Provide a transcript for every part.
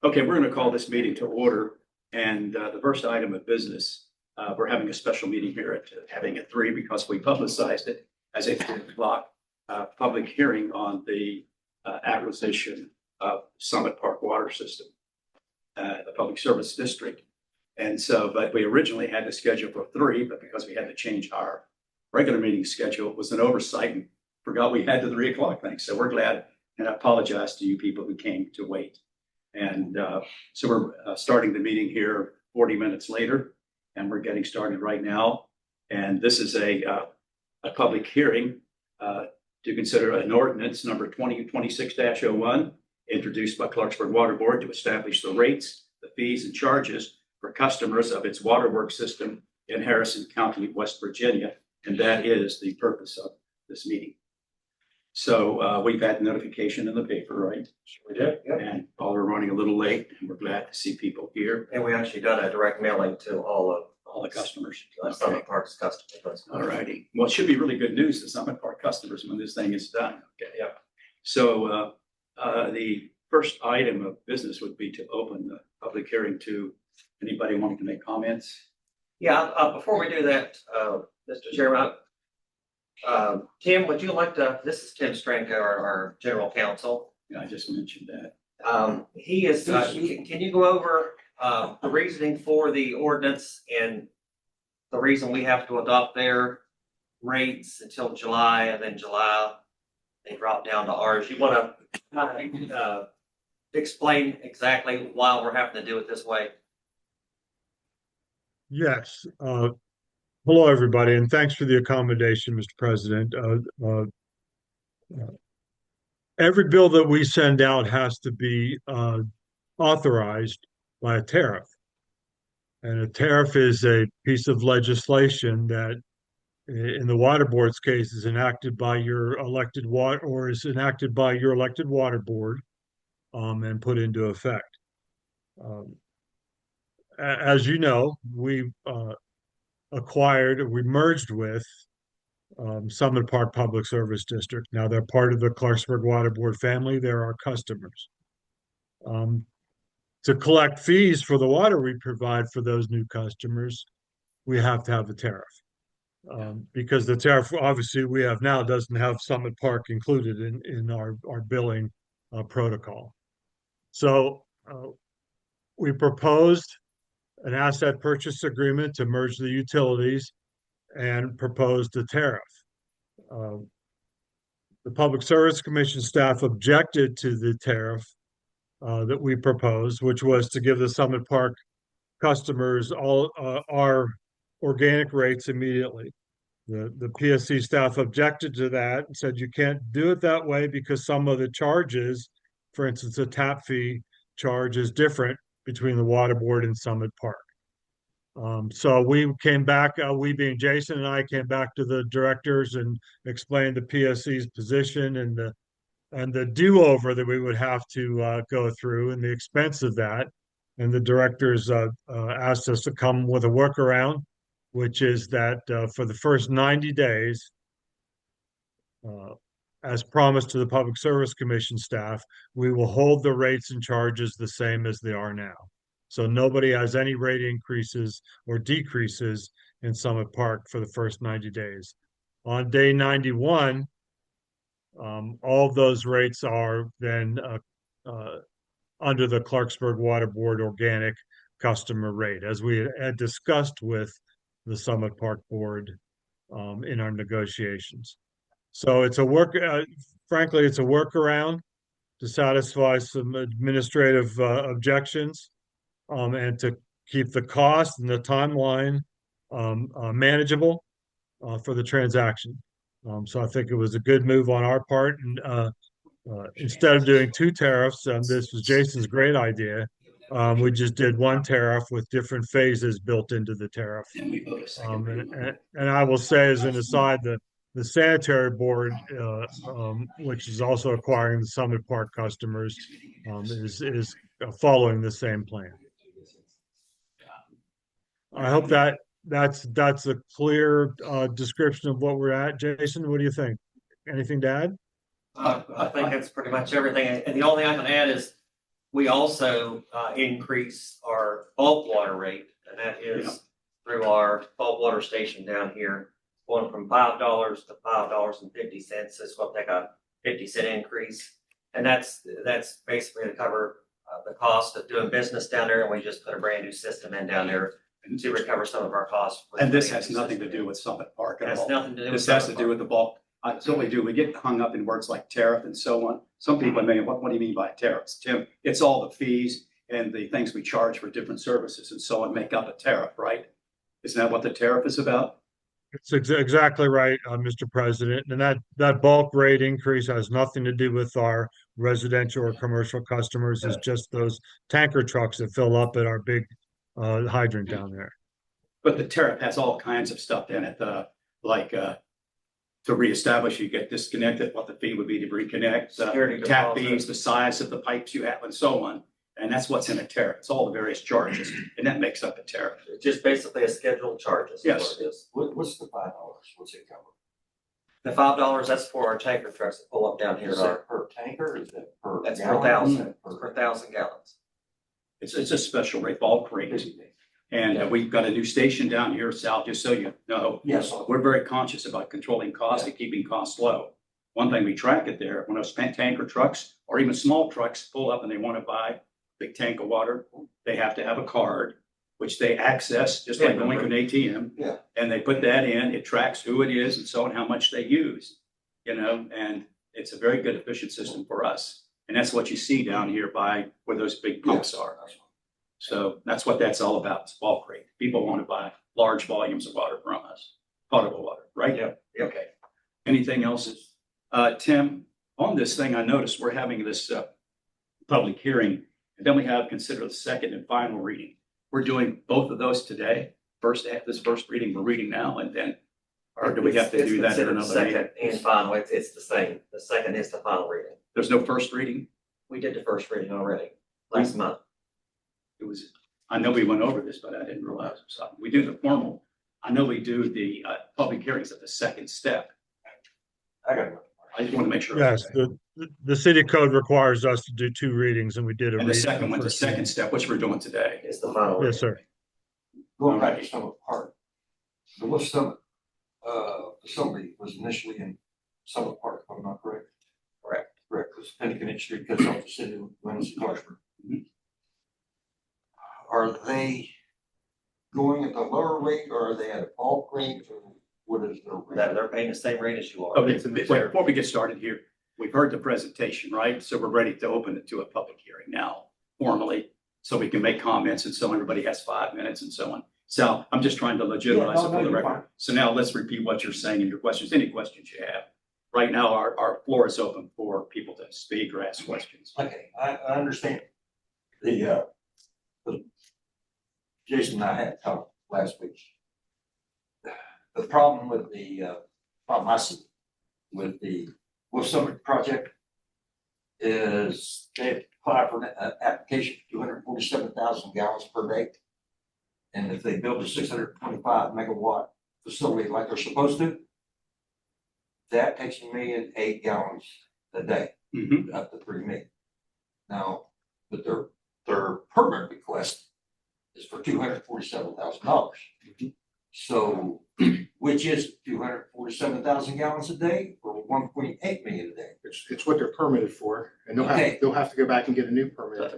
Okay, we're going to call this meeting to order. And the first item of business, we're having a special meeting here having at 3 because we publicized it as a 3 o'clock public hearing on the acquisition of Summit Park Water System, the Public Service District. And so, but we originally had to schedule for 3, but because we had to change our regular meeting schedule, it was an oversight and forgot we had the 3 o'clock thing. So we're glad, and I apologize to you people who came to wait. And so we're starting the meeting here 40 minutes later, and we're getting started right now. And this is a public hearing to consider an ordinance number 2026-01, introduced by Clarksburg Water Board to establish the rates, the fees, and charges for customers of its waterworks system in Harrison County, West Virginia. And that is the purpose of this meeting. So we've had notification in the paper, right? Sure we did. Yep. And we're running a little late, and we're glad to see people here. And we actually done a direct mailing to all the customers. Summit Park's customers. All righty. Well, it should be really good news to Summit Park customers when this thing is done. Okay. Yep. So the first item of business would be to open the public hearing to anybody wanting to make comments. Yeah. Before we do that, Mr. Chairman, Tim, would you like to? This is Tim Stranka, our general counsel. Yeah, I just mentioned that. He is. Can you go over the reasoning for the ordinance and the reason we have to adopt their rates until July, and then July they drop down to ours? You want to explain exactly why we're having to do it this way? Yes. Hello, everybody, and thanks for the accommodation, Mr. President. Every bill that we send out has to be authorized by a tariff. And a tariff is a piece of legislation that, in the water board's case, is enacted by your elected water board and put into effect. As you know, we merged with Summit Park Public Service District. Now they're part of the Clarksburg Water Board family. They're our customers. To collect fees for the water we provide for those new customers, we have to have a tariff. Because the tariff, obviously, we have now doesn't have Summit Park included in our billing protocol. So we proposed an asset purchase agreement to merge the utilities and proposed a tariff. The Public Service Commission staff objected to the tariff that we proposed, which was to give the Summit Park customers all our organic rates immediately. The PSC staff objected to that and said you can't do it that way because some of the charges, for instance, a tap fee charge, is different between the water board and Summit Park. So we came back, we being Jason and I came back to the directors and explained the PSC's position and the do-over that we would have to go through and the expense of that. And the directors asked us to come with a workaround, which is that for the first 90 days, as promised to the Public Service Commission staff, we will hold the rates and charges the same as they are now. So nobody has any rate increases or decreases in Summit Park for the first 90 days. On day 91, all of those rates are then under the Clarksburg Water Board organic customer rate, as we had discussed with the Summit Park Board in our negotiations. So it's frankly, it's a workaround to satisfy some administrative objections and to keep the cost and the timeline manageable for the transaction. So I think it was a good move on our part. And instead of doing 2 tariffs, this was Jason's great idea. We just did 1 tariff with different phases built into the tariff. And I will say, as an aside, the sanitary board, which is also acquiring the Summit Park customers, is following the same plan. I hope that's a clear description of what we're at. Jason, what do you think? Anything to add? I think that's pretty much everything. And the only thing I can add is we also increase our bulk water rate, and that is through our bulk water station down here, going from $5 to $5.50. Is what they got, 50-cent increase, and that's basically to cover the cost of doing business down there. And we just put a brand new system in down there to recover some of our costs. And this has nothing to do with Summit Park It at has all. nothing to do with This has to Summit do Park. with the bulk. So we do. We get hung up in words like tariff and so on. Some people may, what do you mean by tariffs, Tim? It's all the fees and the things we charge for different services and so on make up a tariff, right? Isn't that what the tariff is about? It's exactly right, Mr. President. And that bulk rate increase has nothing to do with our residential or commercial customers. It's just those tanker trucks that fill up at our big hydrant down there. But the tariff has all kinds of stuff in it, like to reestablish, you get disconnected, what the fee would be to reconnect, Security tap deposit. fees, the size of the pipes you have and so on. And that's what's in a tariff. It's all the various charges and that makes up a tariff. It's just basically a scheduled charges. Yes. What it is. What's the $5? What's it cover? The $5, that's for our tanker trucks that pull up down here. Is that per tanker? Is that per That's per gallon? thousand, Is that per 1,000 gallons. It's a special rate, bulk rate. And we've got a new station down here south, just so you know. Yes. We're very conscious about controlling costs and keeping costs low. One thing we track it there, when those tanker trucks or even small trucks pull up and they want to buy a big tank of water, they have to have a card, which they access just like going to an ATM. Yeah. And they put that in, it tracks who it is and so on, how much they use, and it's a very good efficient system for us. And that's what you see down here by where those big pumps are. So that's what that's all about. It's bulk rate. People want to buy large volumes of water from us, potable water, right? Yep. Okay. Anything else? Tim, on this thing, I noticed we're having this public hearing, and then we have consider the second and final reading. We're doing both of those today. This first reading we're reading now, and then, or do we have to It's do that at considered another second meeting? and final. It's the same. The second is the final reading. There's no first reading? We did the first reading already last month. It was, I know we went over this, but I didn't realize it was something. We do the formal. I know we do the public hearings at the second step. I got it. I just want to make sure. Yes, the city code requires us to do 2 readings, and we did a And the reading. second one's the first second reading. step, which we're doing today. It's the final. Yes, sir. Going back to Summit Park. The Wolf Summit facility was initially in Summit Park, if I'm not correct. Correct. Correct, because Pennington Street cuts off the city of Lennox and Clarksburg. Mhm. Are they going at the lower rate or are they at a bulk rate or what is their rate? That they're paying the same rate as you are. Okay, before we get started here, we've heard the presentation, right? So we're ready to open it to a public hearing now formally, so we can make comments and so everybody has 5 minutes and so on. So I'm just trying to legitimize Yeah, no, it for no, the you're record. fine. So now let's repeat what you're saying and your questions, any questions you have. Right now, our floor is open for people to speak or ask questions. Okay, I understand. Jason and I had talked last week. The problem with problem I see with the Wolf Summit project is they apply for an application, 247,000 gallons per day. And if they build a 625 megawatt facility like they're supposed to, that takes 1,000,008 gallons a day, Mhm. up to 3 million. Now, but their permit request is for $247,000. So, which is 247,000 gallons a day or 1.8 million a day? It's what they're permitted for, and Okay. they'll have to go back and get a new permit.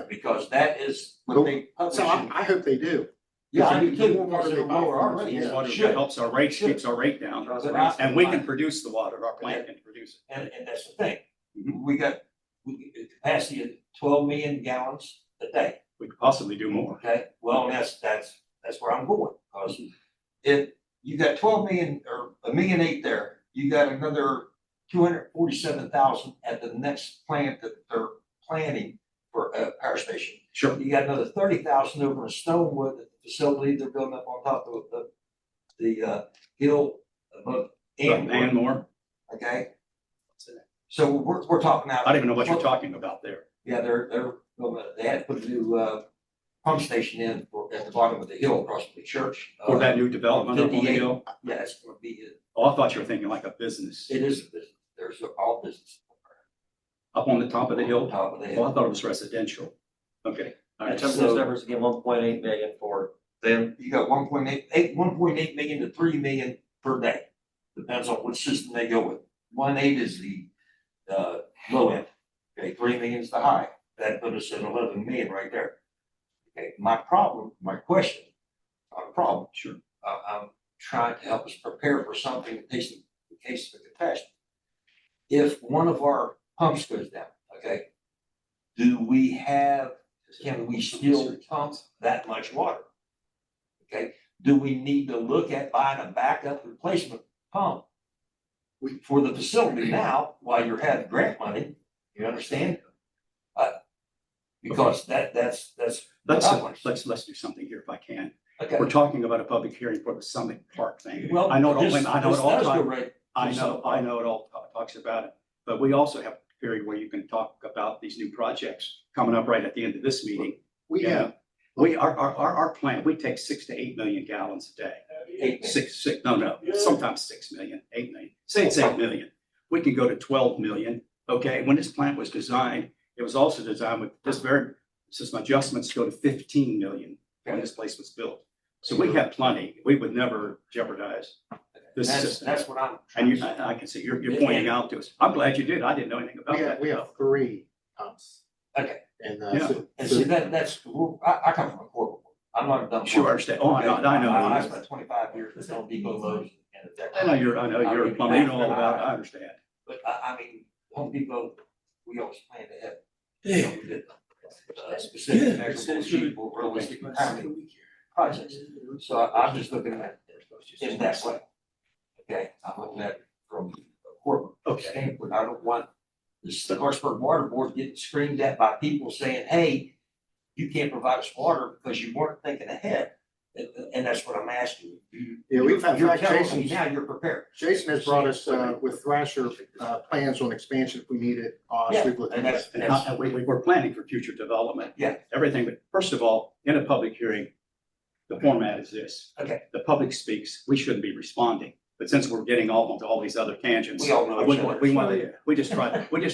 Because that is what they publish. So I hope they do. Yeah, I do The too, more water because they they're buy lower from us, already. the more Water Should. helps our rate, keeps our rate down, But I- and we can produce the water, our plant can produce it. And that's the thing. Mhm. We got a capacity of 12 million gallons a day. We could possibly do more. Okay, well, that's where I'm going, because if you got 12 million or 1,000,008 there, you got another 247,000 at the next plant that they're planning for a power station. Sure. You got another 30,000 over in Stonewood at the facility they're building up on top of the hill above And and more. okay? So we're talking out. I don't even know what you're talking about there. Yeah, they had to put a new pump station in at the bottom of the hill across from the church. For that new development up on the 58. hill. Yeah, it's gonna be, Oh, I thought you were thinking like a business. it is a business, there's all business. Up on the top of the hill? Top of the Oh, I hill. thought it was residential. Okay. All And right. some of those numbers again, 1.8 million for them. You got 1.8 million to 3 million per day. Depends on which system they go with. 1.8 is the, low end. Okay, 3 million is the high. That put us at 11 million right there. Okay, my question, not a problem. Sure. I'm trying to help us prepare for something in case of a catastrophe. If one of our pumps goes down, okay, can we still pump that much water? Okay, do we need to look at buying a backup replacement pump for the facility now while you're having grant money? You understand? Because that's. Let's do something here if I can. Okay. We're talking about a public hearing for the Summit Park thing. Well, I know it all, this I know it all. does go time- right. I know it all talks about it, but we also have a period where you can talk about these new projects coming up right at the end of this meeting. We Yeah. have, Our plant, we take 6 to 8 million gallons a day. 8 million. Sometimes 6 million, 8 million. Say it's 8 million. We can go to 12 million. Okay, when this plant was designed, it was also designed with some adjustments to go to 15 million when this place was built. So we have plenty. We would never jeopardize this system. That's what I'm. And I can see you're pointing out to us. I'm glad you did. I didn't know anything about that. we have 3 pumps. Okay. And, Yeah. And see, I come from a corporate. I'm not a dumb. Sure, I understand. Oh, I know. I spent 25 years at Home Depot, Lowe's, and at I know you're a plumber. You know all about it. I understand. But I mean, Home Depot, we always planned ahead. We did, specific measurable, achievable, realistic, timely projects. So I'm just looking at it in that way. Okay, I'm looking at it from a corporate standpoint. I don't want the Clarksburg Water Board getting screamed at by people saying, hey, you can't provide us water because you weren't thinking ahead. And that's what I'm asking you. Yeah, we've had, You're in fact, telling me Jason, now you're prepared. Jason has brought us, with Thrasher, plans on expansion if we need it. Yeah, We've looked and at that's, that. We're planning for future development. Yeah. Everything, but first of all, in a public hearing, the format is this. Okay. The public speaks, we shouldn't be responding, but since we're getting off onto all these other tangents. We all know each other. We're just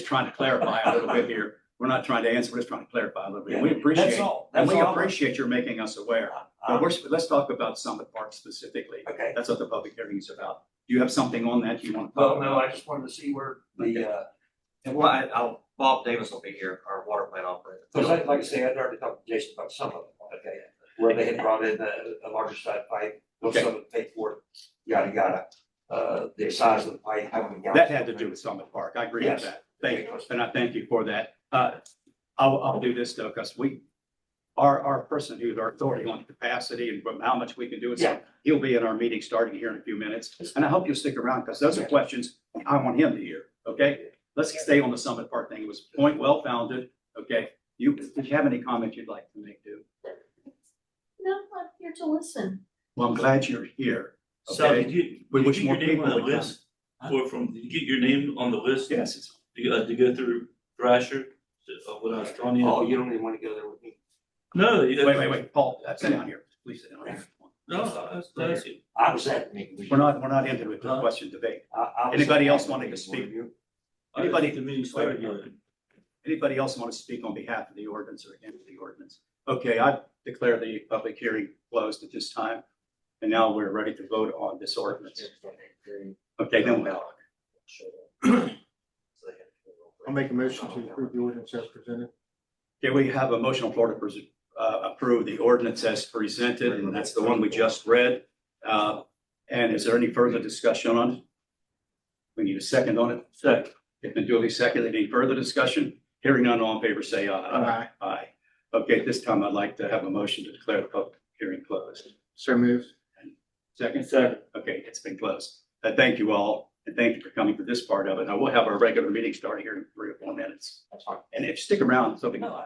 trying to clarify a little bit here. We're not trying to answer, we're just trying to clarify a little bit. Yeah, We that's appreciate, all. and That's we all. appreciate your making us aware. But let's talk about Summit Park specifically. Okay. That's what the public hearing is about. Do you have something on that you want to Well, talk no, about? I just wanted to see where the, And what Bob Davis will be here, our water plant operator. because like I say, I'd already talked to Jason about some of them, okay? Where they had brought in a larger side pipe, what some of it paid for, it, yada, yada. The size of the pipe, how many gallons. That had to do with Summit Park. I agree with Yes. that. Thank you. And I thank you for that. I'll do this though, because our person who's our authority on capacity and from how much we can do it. Yeah. He'll be in our meeting starting here in a few minets. And I hope you'll stick around because those are questions I want him to hear. Okay? Let's stay on the Summit Park thing. It was point well founded. Okay? If you have any comments you'd like to make, do. No, I'm here to listen. Well, I'm glad you're here. Sal, Okay? did you We did wish you more get your name people on the would come. list? Did you get your name on the list? Yes, it's, To go through Thrasher, what I was telling you? Oh, you don't even want to go there with me. No. wait, Paul, sit down here. Please sit down here. No, that's it. I was at the meeting. We're not into it, the question debate. I was Anybody at else the wanting to meeting, speak? weren't you? Anybody- The meeting started yet. Anybody else want to speak on behalf of the ordinance or against the ordinance? Okay, I declare the public hearing closed at this time. And now we're ready to vote on this ordinance. Okay, then we'll. I'll make a motion to approve the ordinance as presented. Okay, we have a motion on floor to approve the ordinance as presented, and that's the one we just read. And is there any further discussion on it? We need a second on it. Second. It's been duly seconded. Any further discussion? Hearing none, all in favor, say aye. Aye. Aye. Okay, at this time, I'd like to have a motion to declare the public hearing closed. So moved. Second? Second. Okay, it's been closed. Thank you all, and thank you for coming for this part of it. Now, we'll have our regular meeting starting here in 3 or 4 minutes. That's fine. And if you stick around, something. No,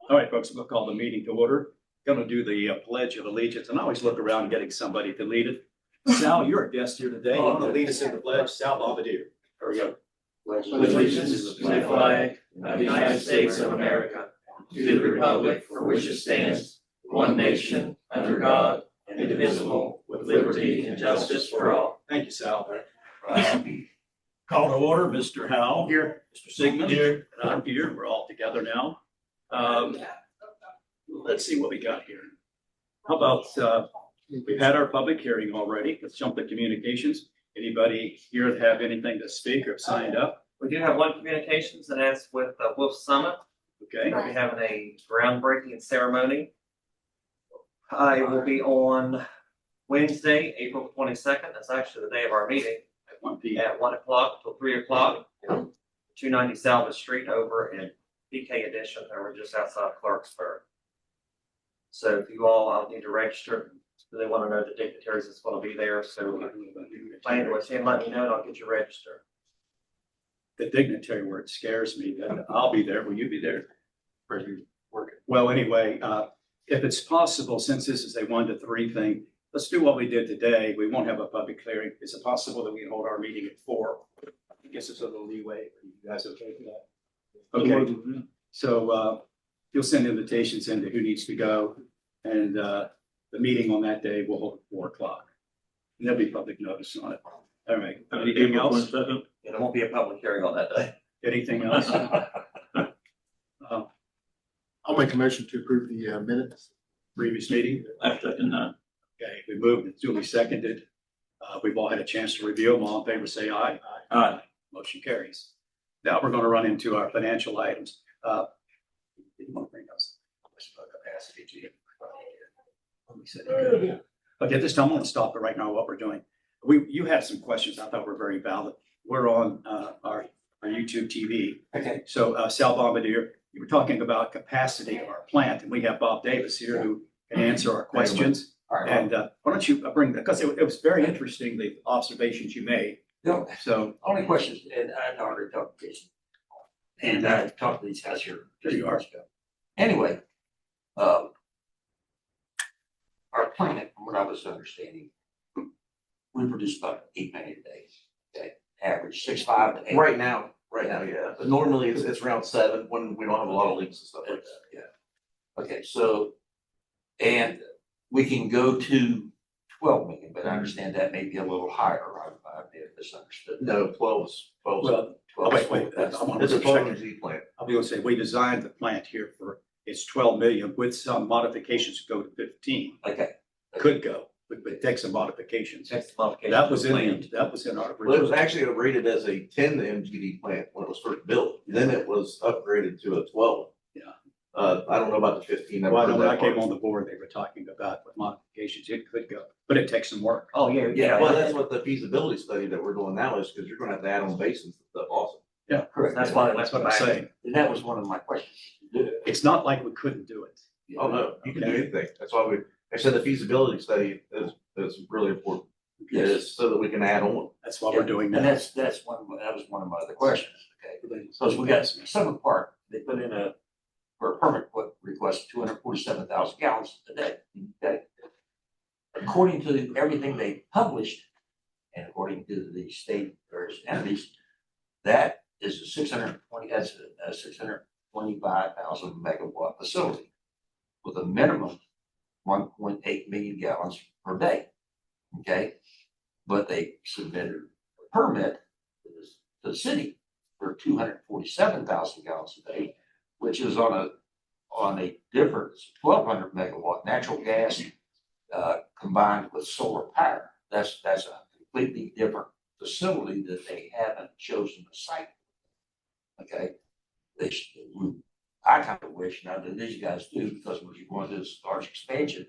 All right, folks, we'll call the meeting to order. Going to do the Pledge of Allegiance, and I always look around getting somebody to lead it. Sal, you're a guest here today. You want to lead us in the pledge? Sal Bombardier. There we go. Allegiance to the flag of the United States of America, to the republic for which it stands, one nation, under God, indivisible, with liberty and justice for all. Thank you, Sal. Call to order, Mr. Howe. Here. Mr. Sigmund. Here. And I'm here. We're all together now. Let's see what we got here. How about, we've had our public hearing already. Let's jump to communications. Anybody here have anything to speak or signed up? We do have one communications, and that's with Wolf Summit. Okay. We'll be having a groundbreaking ceremony. It will be on Wednesday, April 22nd. That's actually the day of our meeting. At 1 p.m. At 1 o'clock till 3 o'clock. 290 Salvage Street over in PK Edition, and we're just outside of Clarksburg. So if you all need to register, they want to know the dignitaries that's going to be there. So if you plan to attend, let me know and I'll get you registered. The dignitary word scares me. That I'll be there. Will you be there? Or are you working? Well, anyway, if it's possible, since this is a 1 to 3 thing, let's do what we did today. We won't have a public hearing. Is it possible that we can hold our meeting at 4? I guess it's a little leeway. Are you guys okay for that? Okay. So you'll send invitations in to who needs to go. And the meeting on that day will hold at 4 o'clock. And there'll be public notice on it. All right. Anything else? And there won't be a public hearing on that day. Anything else? I'll make a motion to approve the minutes. Previous meeting? I second that. Okay, we moved and duly seconded. We've all had a chance to review them. All in favor, say aye. Aye. Motion carries. Now we're going to run into our financial items. Did you want to bring us capacity to you? Okay, this time I'm going to stop it right now. What we're doing. You had some questions I thought were very valid. We're on our YouTube TV. Okay. So Sal Bombardier, you were talking about capacity of our plant, and we have Bob Davis here who can answer our questions. All right. And why don't you bring that, because it was very interesting, the observations you made. No, So only questions, and I already talked to Jason. And I talked to these guys here just There you a are. ago. Anyway, our plant, from what I was understanding, we produce about 8 million a day. Okay, average 6.5 to 8. Right now, yeah. But normally it's around 7 when we don't have a lot of leaks and stuff like that. Yeah. Okay, so, and we can go to 12 million, but I understand that may be a little higher. I may have misunderstood. No, 12 is. well, 12 is wait, that's- I'm on It's a a second. 12 plant. I'll be able to say, we designed the plant here for, it's 12 million with some modifications to go to 15. Okay, Could go, but take some modifications. Next modification. That was plan. in our. Well, it was actually rated as a 10 MGD plant when it was first built. Then it was upgraded to a 12. Yeah. I don't know about the 15. Well, I know when I I've heard came that on the board, they were talking about with modifications, it could go, but it takes some work. Oh, yeah, part. Yeah, well, that's what the feasibility study that we're doing now is, because you're gonna have to add on basins and stuff also. correct. That's why. That's what I'm saying. And that was one of my questions. It's not like we couldn't do it. Oh, no, you can do Okay. anything. That's why I said the feasibility study is really important. It is so that we can add on. That's what we're doing And now. that was one of my other questions, okay? So we got Summer Park, they put in for a permit request, 247,000 gallons a day. Okay? According to everything they published, and according to the state various entities, that is a 625,000 megawatt facility with a minimum 1.8 million gallons per day. Okay, but they submitted a permit to the city for 247,000 gallons a day, which is on a different 1,200 megawatt natural gas combined with solar power. That's a completely different facility that they haven't chosen a site. Okay, I kind of wish now that these guys do, because when you go into this large expansion,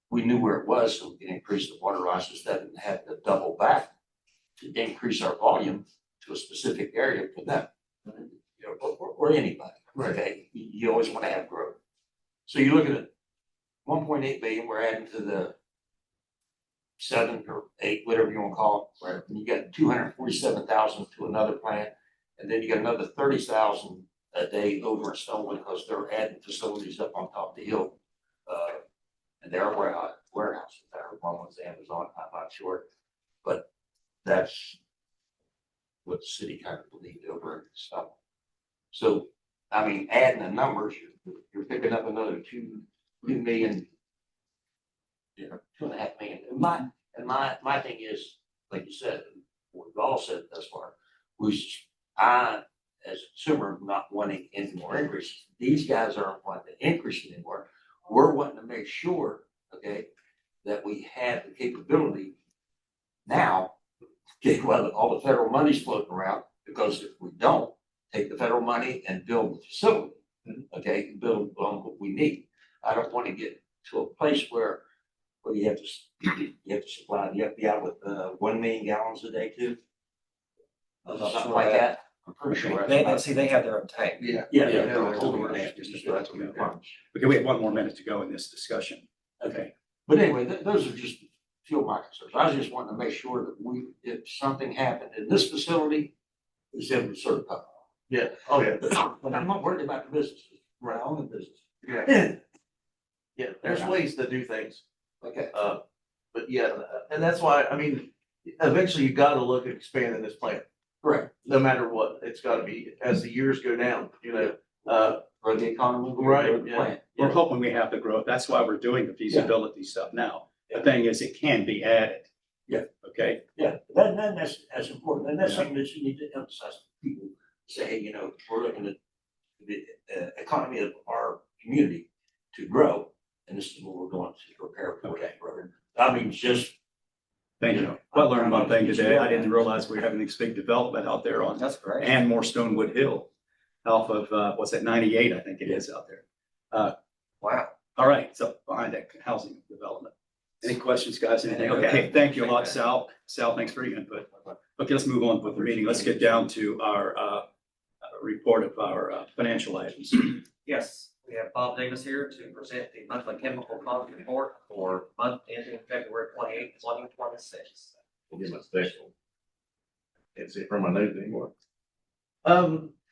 we knew where it was, so we can increase the water rights instead of having to double back to increase our volume to a specific area for them, or anybody. Okay, you always want to have growth. So you're looking at 1.8 billion. We're adding to the 7 or 8, whatever you want to call it. Right, and you got 247,000 to another plant, and then you got another 30,000 a day over in Stonewood because they're adding facilities up on top of the hill. And there are warehouses there. One was Amazon, I'm not sure. But that's what the city kind of believed over in stuff. So, I mean, adding the numbers, you're picking up another 2 million, 2.5 million. And my thing is, like you said, what we've all said thus far, which I, as a consumer, am not wanting any more increases. These guys aren't wanting to increase anymore. We're wanting to make sure, okay, that we have the capability now, okay, well, all the federal money's floating around, because if we don't take the federal money and build the facility, okay, build on what we need. I don't want to get to a place where you have to supply the FBI with 1 million gallons a day too. I'm not Something sure like that- that. I'm pretty sure. They have their own tank. Yeah. Okay, we have one more minute to go in this discussion. Okay. But anyway, those are just a few of my concerns. I was just wanting to make sure that if something happened in this facility, it's able to serve public. Yeah, oh, yeah. But I'm not worried about the businesses. I own the business. Yeah. Yeah, there's ways to do things. Okay. But yeah, and that's why, I mean, eventually you gotta look at expanding this plant, Correct. no matter what. It's gotta be, as the years go down, you know, For the economy. Right, the yeah. plant. We're hoping we have the growth. That's why we're doing the feasibility stuff now. The thing is, it can be added. Yeah. Okay, Yeah, that's important, and that's something that you need to emphasize to people. Say, hey, you know, we're looking at the economy of our community to grow, and this is what we're going to prepare for that growth. I mean, just. thank you. Well, I learned one thing today. I didn't realize we were having this big development out there on That's great. Anmore Stonewood Hill. Off of, what's that, 98, I think it is out there. Wow. All right, so behind that housing development. Any questions, guys? Anything? Okay, thank you a lot, Sal. Sal, thanks for your input. Okay, let's move on with the meeting. Let's get down to our report of our financial items. Yes, we have Bob Davis here to present the monthly chemical cost report for month ending February 28th, 2026. I'll get my special. Can't see it from my nose anymore.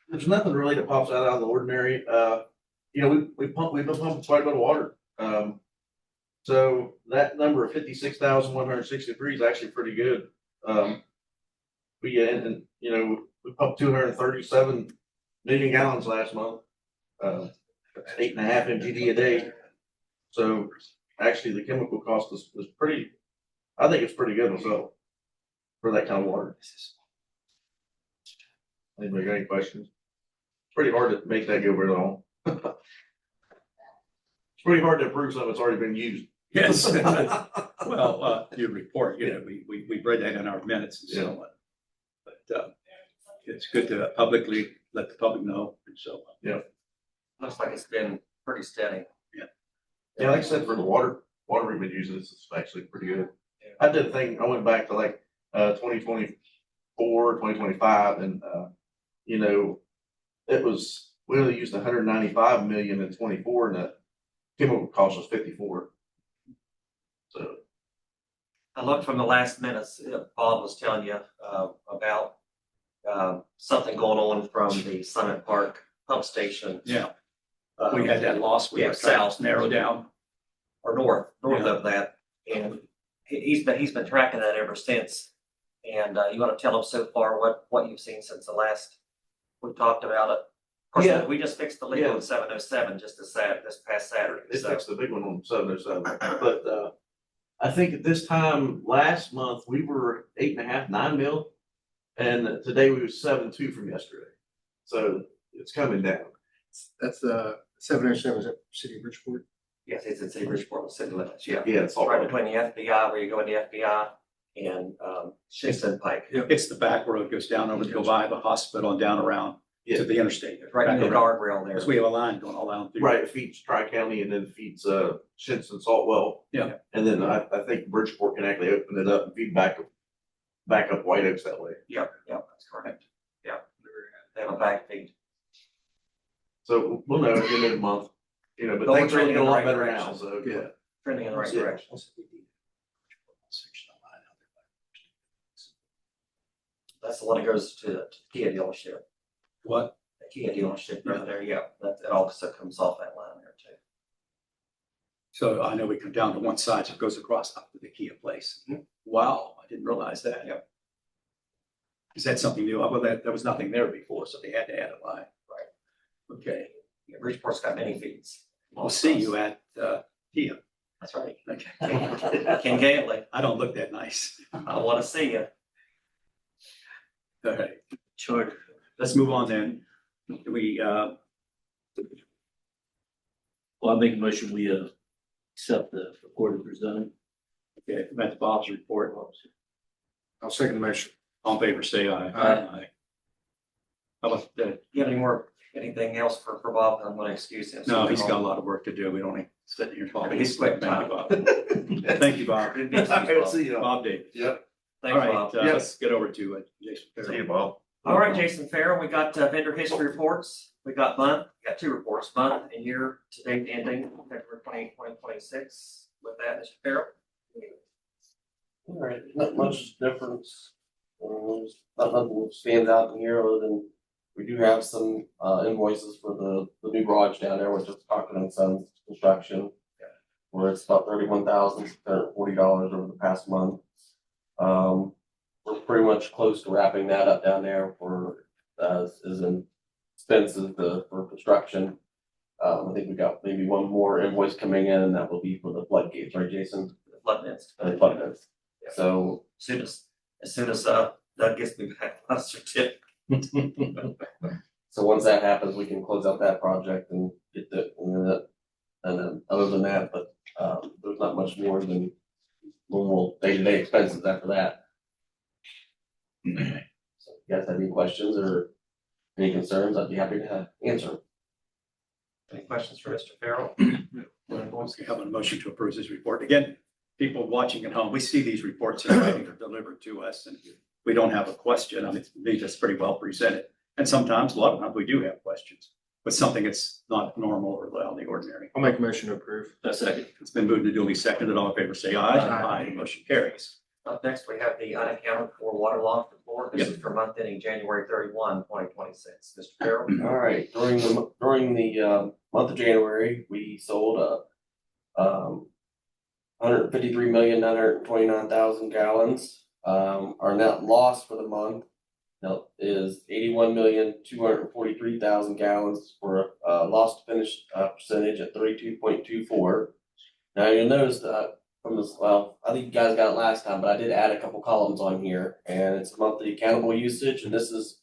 There's nothing really that pops out of the ordinary. You know, we've been pumping quite a bit of water. So that number of 56,163 is actually pretty good. And you know, we pumped 237 million gallons last month. 8.5 MGD a day. So actually the chemical cost was pretty, I think it's pretty good myself for that kind of water. Anybody got any questions? It's pretty hard to make that go very long. It's pretty hard to prove something that's already been used. Yes. Well, your report, you know, we read that in our minutes and so on. But it's good to publicly let the public know and so on. Looks like it's been pretty steady. Yeah, like I said, for the water we've been using, it's actually pretty good. I did a thing, I went back to like 2024, 2025, and you know, we only used 195 million in 24, and the chemical cost was 54. So I looked from the last minutes, Bob was telling you about something going on from the Summit Park pump station. Yeah, we had that loss. We Yeah, were trying to south. narrow down. Or north Yeah. of that, and he's been tracking that ever since. And you want to tell him so far what you've seen since the last we talked about it? Of course, Yeah. we just fixed the leak on 707 just this past Saturday. it's So that's the big one on 707. But I think at this time last month we were 8.5, 9 mil, and today we were 7.2 from yesterday. So it's coming down. That's the 707, is that City of Bridgeport? yes, it's in City Bridgeport city limits. Yeah, Yeah, it's all right right. between the FBI where you go in the FBI and Shinston Pike. It's the back road, goes down over to go by the hospital and down around to the interstate. Right in the Back around. guardrail there. Because we have a line going all down through. Right, it feeds Tri-County and then feeds Shinson Saltwell. Yeah. And then I think Bridgeport can actually open it up and feed back up White Oaks that way. Yep, that's correct. Yeah, they have a back feed. So we'll know at the end of the month, you know, but But we're things are trending looking a in the lot right better direction. now, so. Yeah. Trending in the right Yeah. direction. That's the one that goes to the Kia dealership. What? The Kia dealership right there, yeah, it also comes off that line there too. So I know we come down to one side, so it goes across up to the Kia place. Wow, I didn't realize that. Yep. Is that something new? Well, there was nothing there before, so they had to add a line. Right. Okay, Yeah, Bridgeport's got many feeds. I'll see you at Kia. That's right. Okay. Ken Gately, I don't look that nice. I want to see you. All right. Sure. Let's move on then. We, Well, I make a motion, we, accept the report of presented. okay, that's Bob's report. I'll second the motion. All in favor, say aye. Aye. How about that? Do you have anything else for Bob? I'm gonna excuse him. No, he's got a lot of work to do. We don't need to sit here talking. He's quick Thank you, time. Bob. Thank you, Bob. I'll see you. Bob Davis. Yep. Thanks, All right, Bob. let's get over to Jason. See you, Bob. All right, Jason Farrell, we got vendor history reports. We got two reports, month and year to date ending February 2026. With that, Mr. Farrell. All right, not much difference. Nothing stands out in here other than we do have some invoices for the new garage down there, which is Cochran and Sons Construction. Where it's about $31,640 over the past month. We're pretty much close to wrapping that up down there for as in expenses for construction. I think we got maybe one more invoice coming in, and that will be for the floodgates, right, Jason? The flood vents. Flood vents. So As soon as Doug gets me back on certificate. So once that happens, we can close out that project and get and then other than that, but there's not much more than normal day-to-day expenses after that. So if you guys have any questions or any concerns, I'd be happy to answer. Any questions for Mr. Farrell? Once we have a motion to approve this report. Again, people watching at home, we see these reports in writing are delivered to us and we don't have a question. I mean, they just pretty well presented. And sometimes, a lot of times, we do have questions, but something that's not normal or out of the ordinary. I'll make a motion to approve. A second. It's been moved and duly seconded. All in favor, say aye. Aye. Motion carries. Up next, we have the unaccounted for water loss report. This is for month ending January 31, 2026. Mr. Farrell? All right, during the month of January, we sold 153,929,000 gallons. Our net loss for the month is 81,243,000 gallons for a loss to finish percentage at 32.24. Now you'll notice that from this, well, I think you guys got it last time, but I did add a couple columns on here, and it's monthly accountable usage, and this is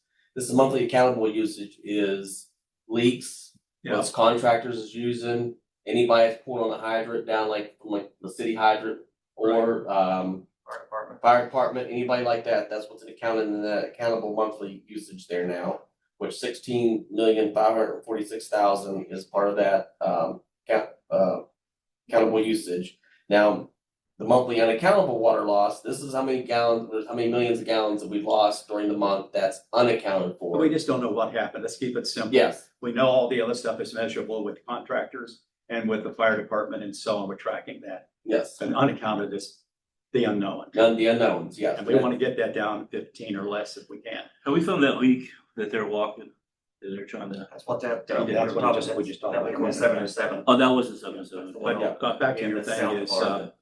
monthly accountable usage is leaks, what contractors is using, anybody that's pulling on the hydrant down from the city hydrant or fire department, anybody like that, that's what's accounted in that accountable monthly usage there now, which 16,546,000 is part of that accountable usage. Now, the monthly unaccountable water loss, this is how many millions of gallons that we've lost during the month that's unaccounted for. But we just don't know what happened. Let's keep it simple. Yes. We know all the other stuff is measurable with contractors and with the fire department and so on. We're tracking that. Yes. And unaccounted is the unknown. The unknowns, yes. And we want to get that down to 15 or less if we can. Have we found that leak that they're walking, that they're trying to? That's what that. Yeah, that's what we just talked that about. leak was 707. Oh, that was the 707. But Yeah. back to your thing is, So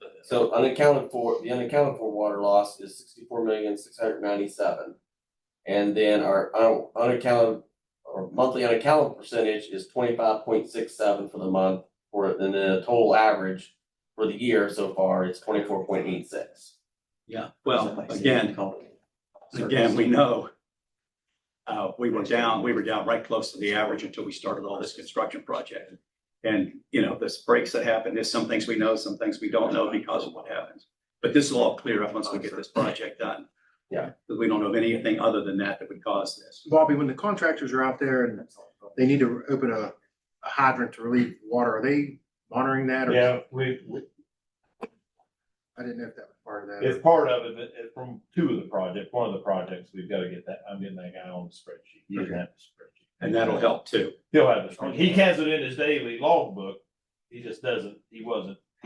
the unaccounted for water loss is 64,697,000. And then our unaccounted or monthly unaccountable percentage is 25.67 for the month, and then the total average for the year so far is 24.86. yeah, well, again, we know we were down right close to the average until we started all this construction project. And, this breaks that happen. There's some things we know, some things we don't know because of what happens. But this will all clear up once we get this project done. Yeah. Because we don't know of anything other than that would cause this. Bobby, when the contractors are out there and they need to open a hydrant to relieve water, are they monitoring that? Or Yeah, I didn't know if that was part of that. it's part of it, from two of the projects, one of the projects, we've got to get that, I'm getting that guy on the spreadsheet. He doesn't have the spreadsheet. And that'll help too. He'll have the spreadsheet. He has it in his daily logbook. He just doesn't, he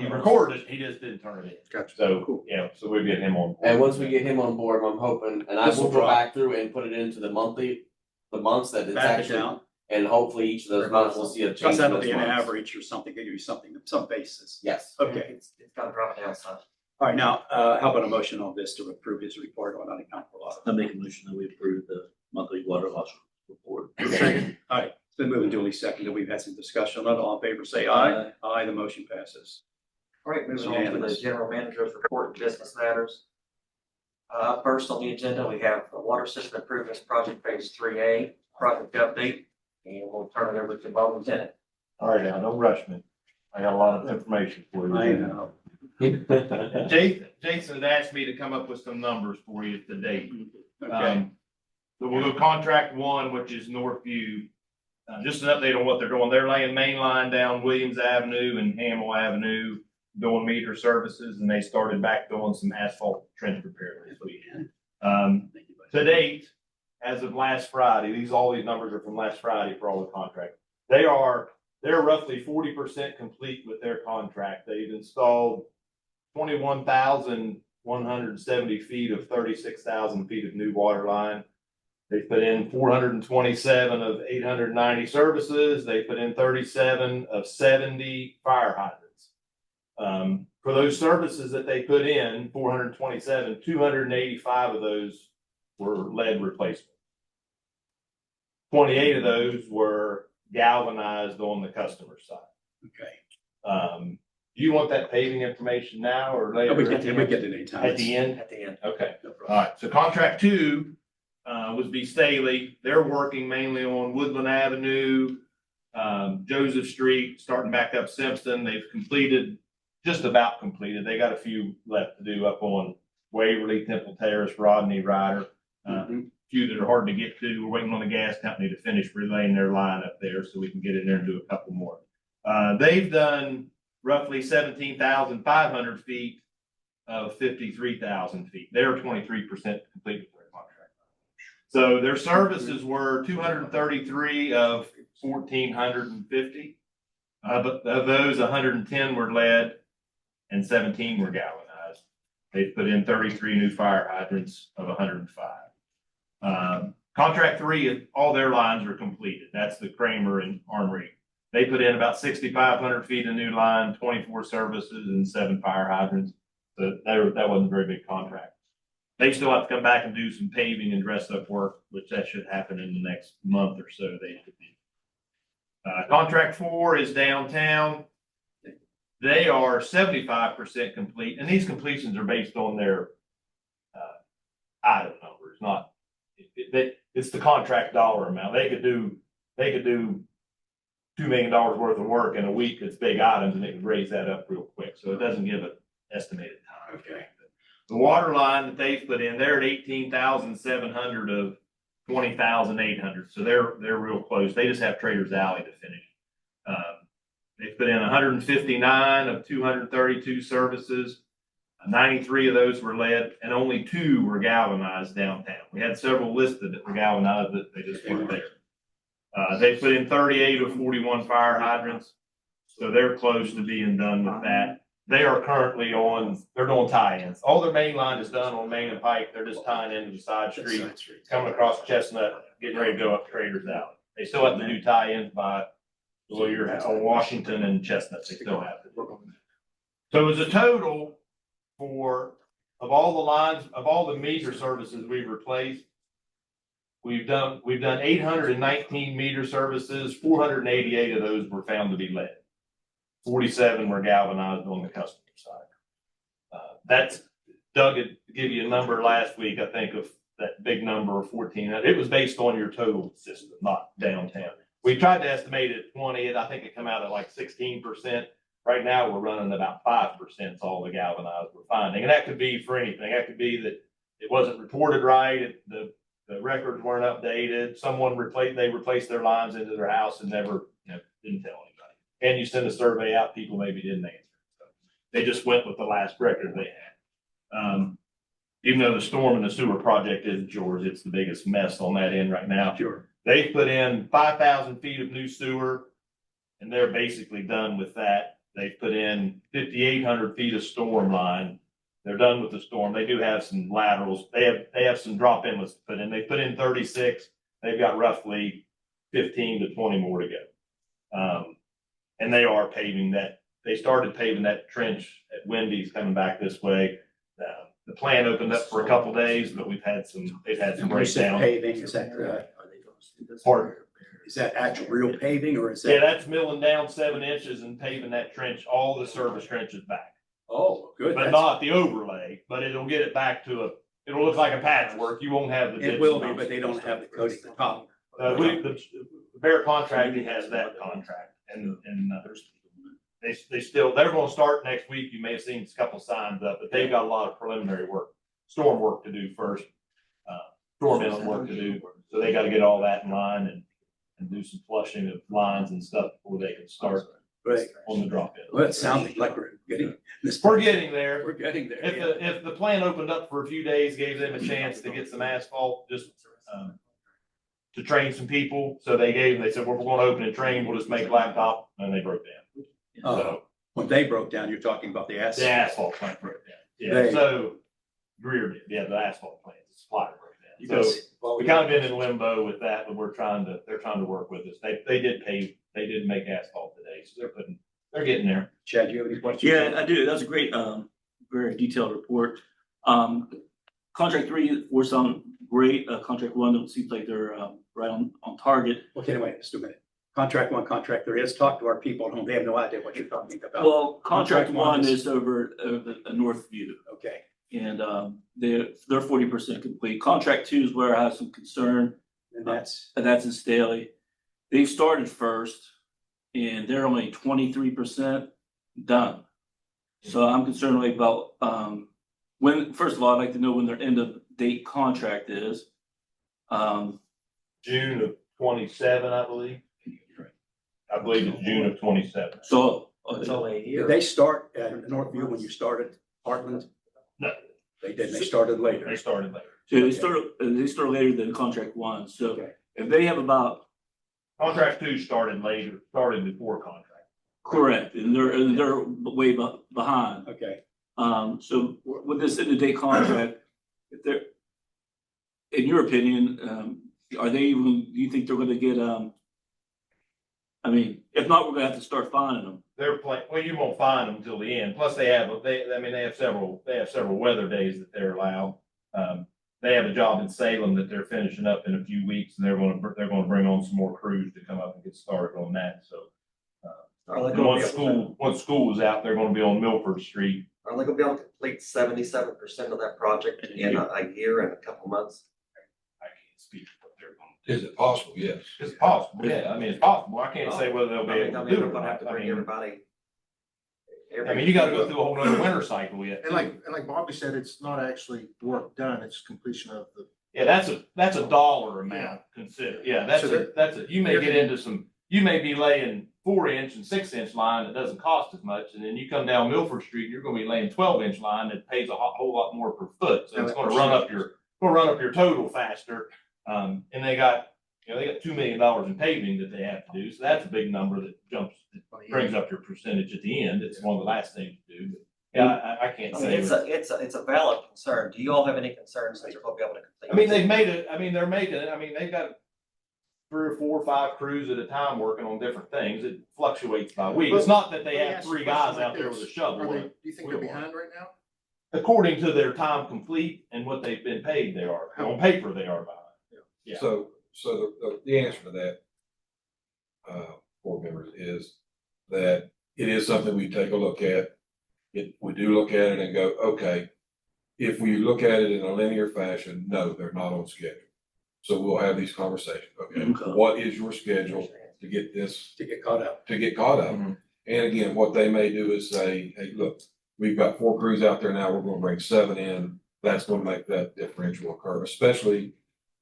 recorded it, he just didn't turn it in. Gotcha. So, Cool. so we'll get him on board. And once we get him on board, I'm hoping, and I This will will go drop. back through and put it into the months that it's Back it actually, down. and hopefully each of those months we'll see a change. Because in that'll those be an months. average or something, give you something, some basis. Yes. Okay. It's got to drop down some. All right, now, how about a motion on this to approve his report on unaccountable loss? I make a motion that we approve the monthly water loss report. Second. All right, it's been moved and duly seconded. We've had some discussion on it. All in favor, say aye. Aye, the motion passes. All right, moving on to the general manager's report and business matters. First on the agenda, we have the Water System Improvements Project Phase 3A, project update, and we'll turn it over to Bob Lieutenant. All right, now, don't rush me. I got a lot of information for you. I know. Jason had asked me to come up with some numbers for you today. Okay. So we'll go contract one, which is Northview. Just an update on what they're doing. They're laying main line down Williams Avenue and Hamill Avenue, doing meter services, and they started back doing some asphalt trench repair this weekend. To date, as of last Friday, all these numbers are from last Friday for all the contracts. They're roughly 40% complete with their contract. They've installed 21,170 feet of 36,000 feet of new water line. They put in 427 of 890 services. They put in 37 of 70 fire hydrants. For those services that they put in, 427, 285 of those were lead replacement. 28 of those were galvanized on the customer side. Okay. Do you want that paving information now or later? We get it anytime. At the end? At the end. Okay. No All problem. right. So contract two was B. Staley. They're working mainly on Woodland Avenue, Joseph Street, starting back up Simpson. They've just about completed. They got a few left to do up on Waverly, Temple Terrace, Rodney, Ryder. Few that are hard to get to. We're waiting on the gas company to finish relaying their line up there so we can get in there and do a couple more. They've done roughly 17,500 feet of 53,000 feet. They're 23% complete with their contract. So their services were 233 of 1,450. But of those, 110 were lead and 17 were galvanized. They've put in 33 new fire hydrants of 105. Contract three, all their lines are completed. That's the Kramer and Armory. They put in about 6,500 feet of new line, 24 services and 7 fire hydrants. So that wasn't a very big contract. They still have to come back and do some paving and dress up work, which that should happen in the next month or so. Contract four is downtown. They are 75% complete, and these completions are based on their item numbers, not it's the contract dollar amount. They could do $2 million worth of work in a week. It's big items, and they can raise that up real quick. So it doesn't give an estimated time. Okay. The water line that they've put in, they're at 18,700 of 20,800. So they're real close. They just have Trader's Alley to finish. They've put in 159 of 232 services. 93 of those were lead, and only 2 were galvanized downtown. We had several listed that were galvanized, but they just weren't there. They put in 38 of 41 fire hydrants, so they're close to being done with that. They are currently they're doing tie-ins. All their main line is done on Main and Pike. They're just tying into the side street, coming across Chestnut, getting ready to go up Trader's Alley. They still have to do tie-ins by on Washington and Chestnut. They still have to. So as a total of all the lines, of all the meter services we've replaced, we've done 819 meter services. 488 of those were found to be lead. 47 were galvanized on the customer side. That's Doug had give you a number last week, I think, of that big number of 1,400. It was based on your total system, not downtown. We tried to estimate it at 20, I think it came out at like 16%. Right now, we're running about 5% is all the galvanized we're finding. And that could be for anything. That could be that it wasn't reported right, the records weren't updated, they replaced their lines into their house and never, didn't tell anybody. And you send a survey out, people maybe didn't answer. So they just went with the last record they had. Even though the storm and the sewer project isn't yours, it's the biggest mess on that end right now. Sure. They put in 5,000 feet of new sewer, and they're basically done with that. They've put in 5,800 feet of storm line. They're done with the storm. They do have some laterals. They have some drop inlets to put in. They put in 36. They've got roughly 15 to 20 more to go. And they are paving that. They started paving that trench at Wendy's coming back this way. The plant opened up for a couple days, but they've had some breakdown. Paving, is that Pardon? Is that actual real paving or is that? Yeah, that's milling down 7 inches and paving that trench, all the service trenches back. Oh, good. But not the overlay, but it'll get it back to it'll look like a patchwork. You won't have the. It will be, but they don't have the coating at the top. The Bear contracting has that contract and they still, they're gonna start next week. You may have seen a couple signs up, but they've got a lot of preliminary work, storm work to do first. Storm inlet work to do, so they gotta get all that in line and do some flushing of lines and stuff before they can start Right. on the drop in. Well, it sounds like we're getting this. We're getting there. We're getting there. If the plant opened up for a few days, gave them a chance to get some asphalt, just, to train some people, so they said, well, we're gonna open and train, we'll just make blacktop, and they broke down. So, When they broke down, you're talking about the the asphalt. asphalt plant broke down. Yeah, They- so Greer did, yeah, the asphalt plant, the supplier broke You down. So guys- we kind of been in limbo with that, but they're trying to work with us. They did make asphalt today, so they're getting there. Chad, do you have any questions? Yeah, I do. That's a great, very detailed report. Contract 3 for some great, contract 1, it seems like they're, right on target. Okay, wait, just a minute. Contract 1, contract 3, let's talk to our people at home. They have no idea what you're talking about. Well, contract Contract 1 1 is over the North View. Okay, And they're 40% complete. Contract 2 is where I have some concern, and that's, and that's in Staley. They started first, and they're only 23% done. So I'm concerned about when. First of all, I'd like to know when their end of date contract is. June of 27, I believe. I believe it's June of 27. So It's only a year. did they start at Northview when you started Heartland? No. They didn't, they started later. They started later. so they start later than contract 1. So Okay, if they have about Contract 2 started before contract. correct, and they're way behind. okay. So with this end of day contract, if they're, in your opinion, are they even? Do you think they're going to get? I mean, if not, we're going to have to start finding them. Well, you won't find them until the end. Plus they have several weather days that they're allowed. They have a job in Salem that they're finishing up in a few weeks, and they're going to bring on some more crews to come up and get started on that. So and once school is out, they're going to be on Milford Street. Are they gonna be able to complete 77% of that project in a year and a couple months? I can't speak for what they're going Is it possible? Yes. to do. It's possible, yeah. I mean, it's possible. I can't say whether they'll be able to do We're it. gonna have to bring everybody. I mean, you got to go through a whole nother winter cycle yet. And like Bobby said, it's not actually work done, it's completion of the. Yeah, that's a dollar amount considered. Yeah, So you may get into some, you may be laying 4-inch and 6-inch line that doesn't cost as much. And then you come down Milford Street, you're going to be laying 12-inch line that pays a whole lot more per foot. So it's going to run up your total faster. And they got $2 million in paving that they have to do. So that's a big number that brings up your percentage at the end. It's one of the last things to do. But yeah, I can't say. It's a valid concern. Do you all have any concerns that you're gonna be able to complete? I mean, they've got 3 or 4 or 5 crews at a time working on different things. It fluctuates by week. It's not that they have 3 guys out there with a shovel. Do you think they're behind right now? According to their time complete and what they've been paid, they are. On paper, they are behind. Yeah. So the answer to that, board members, is that it is something we take a look at. We do look at it and go, okay, if we look at it in a linear fashion, no, they're not on schedule. So we'll have these conversations. Okay, what is your schedule to get this? To get caught up. To get caught up. Mhm. And again, what they may do is say, hey, look, we've got 4 crews out there now, we're gonna bring 7 in. That's gonna make that differential occur, especially,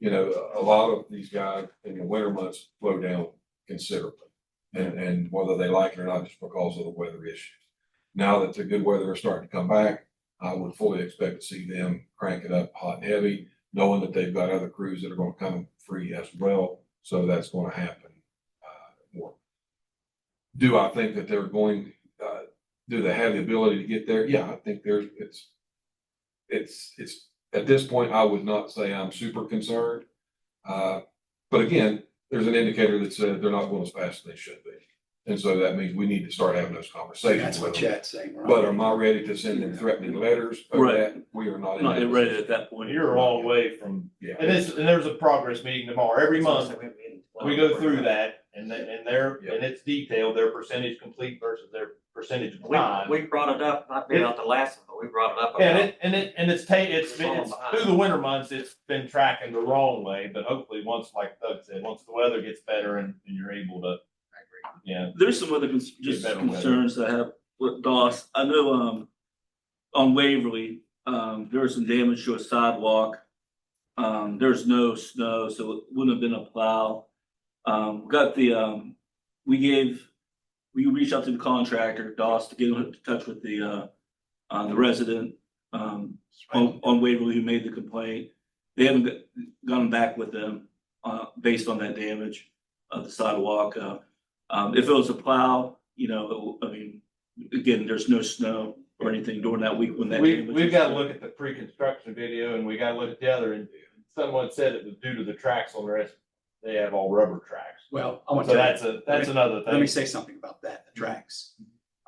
a lot of these guys in the winter months slow down considerably. And whether they like it or not, just because of the weather issues. Now that the good weather is starting to come back, I would fully expect to see them crank it up hot and heavy, knowing that they've got other crews that are gonna come free as well. So that's gonna happen more. Do I think that they're going, do they have the ability to get there? Yeah, I think it's at this point, I would not say I'm super concerned. But again, there's an indicator that said they're not going as fast as they should be. And so that means we need to start having those conversations. That's what with them. Chad's saying. Right? But am I ready to send them threatening letters? over Right. that? We are not. in Not that ready position. at that point. You're a long way from, Yeah. and there's a progress meeting tomorrow. Every month, we go through that and it's detailed, their percentage complete versus their percentage of time. We brought it up, not being out the last one, but we brought it up. Yeah, about- it's through the winter months, it's been tracking the wrong way, but hopefully once, like Doug said, once the weather gets better and you're able to, yeah. There's some other just better weather. concerns I have with DOS. I know, on Waverly, there was some damage to a sidewalk. There's no snow, so it wouldn't have been a plow. We reached out to the contractor, DOS, to get in touch with the resident, on Waverly who made the complaint. They haven't gone back with them, based on that damage of the sidewalk. If it was a plow, I mean, again, there's no snow or anything during that week when that. We've got to look at the pre-construction video and we got to look at the other, and someone said it was due to the tracks on the rest. They have all rubber tracks. Well, I want So to. that's another thing. Let me say something about that, the tracks.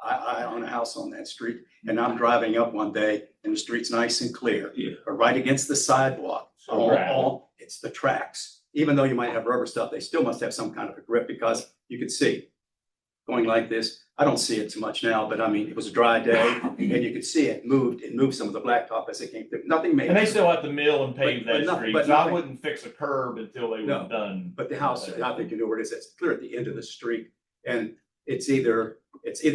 I own a house on that street and I'm driving up one day and the street's nice and clear. Yeah. But right against the sidewalk, So gravel. it's the tracks. Even though you might have rubber stuff, they still must have some kind of a grip because you could see going like this. I don't see it too much now, but I mean, it was a dry day and you could see it moved some of the blacktop as it came through. Nothing major. And they still have to mill and pave But that nothing- street, but so I nothing- wouldn't fix a curb until they were No. done. But the house, I think you know where it is. It's clear at the end of the street. And it's either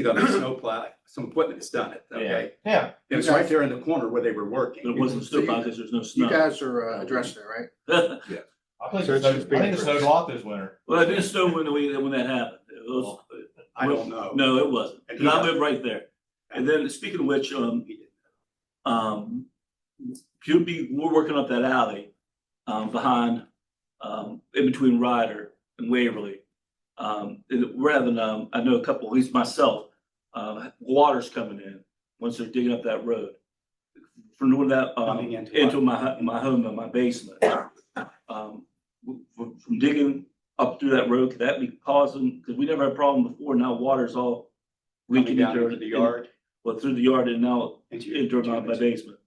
gonna be snowplow, some equipment has done it, okay? Yeah. And it's right there in the corner where they were working. It wasn't snow because there's no You snow. guys are addressing it, right? I think So it it's snowed, just I being think it snowed a addressed. lot this winter. Well, it didn't snow when that happened. It was, I don't know. no, it wasn't. And 'Cause I he- live right there. And then speaking of which, we're working up that alley, behind, in between Ryder and Waverly. And we're having, I know a couple, at least myself, water's coming in once they're digging up that road. From doing that, Coming into into my home and my basement. From digging up through that road, could that be causing, because we never had a problem before, now water's all Coming leaking down into into the yard. well, through the yard and now into into my basement.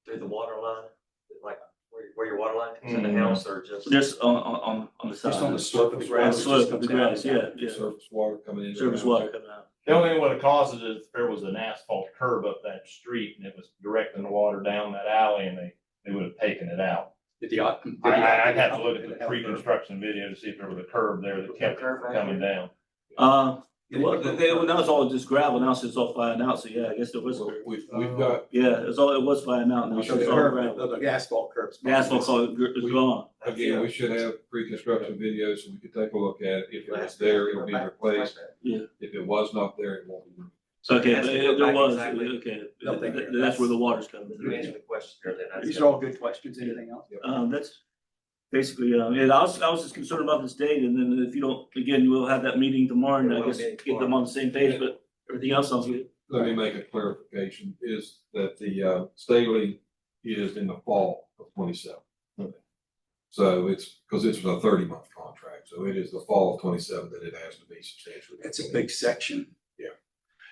Through the water line, like where your water line is in the Mhm. house, or just? Just on the side. Just on the slope of the On grass. the it slope just of the comes down. grass, yeah. Surface water coming in. Surface water coming out. The only thing what it causes is if there was an asphalt curb up that street and it was directing the water down that alley and they would have taken it out. Did the yacht- I'd have to look at the pre-construction video to see if there was a curb there that kept it from coming down. Well, now it's all just gravel, now it's all flying out, so yeah, I guess there was, So we've got, yeah, it was flying out, now it's So the all curb, gravel. the asphalt curbs. The asphalt is gone. again, we should have pre-construction videos so we could take a look at it. If it was there, it'll be replaced. Yeah. If it was not there, it won't be. So, okay, That's there back was, exactly. okay, No, thank you. that's where the water's coming You through. answered the question there, then. That's These it. are all good questions. Anything else? That's basically, and I was just concerned about this date, and then if you don't, again, we'll have that meeting tomorrow, and I guess get them on the same page, but everything else sounds good. Let me make a clarification, is that the Staley is in the fall of 27. So it's, because it's a 30-month contract, so it is the fall of 27 that it has to be substantially. It's a big section.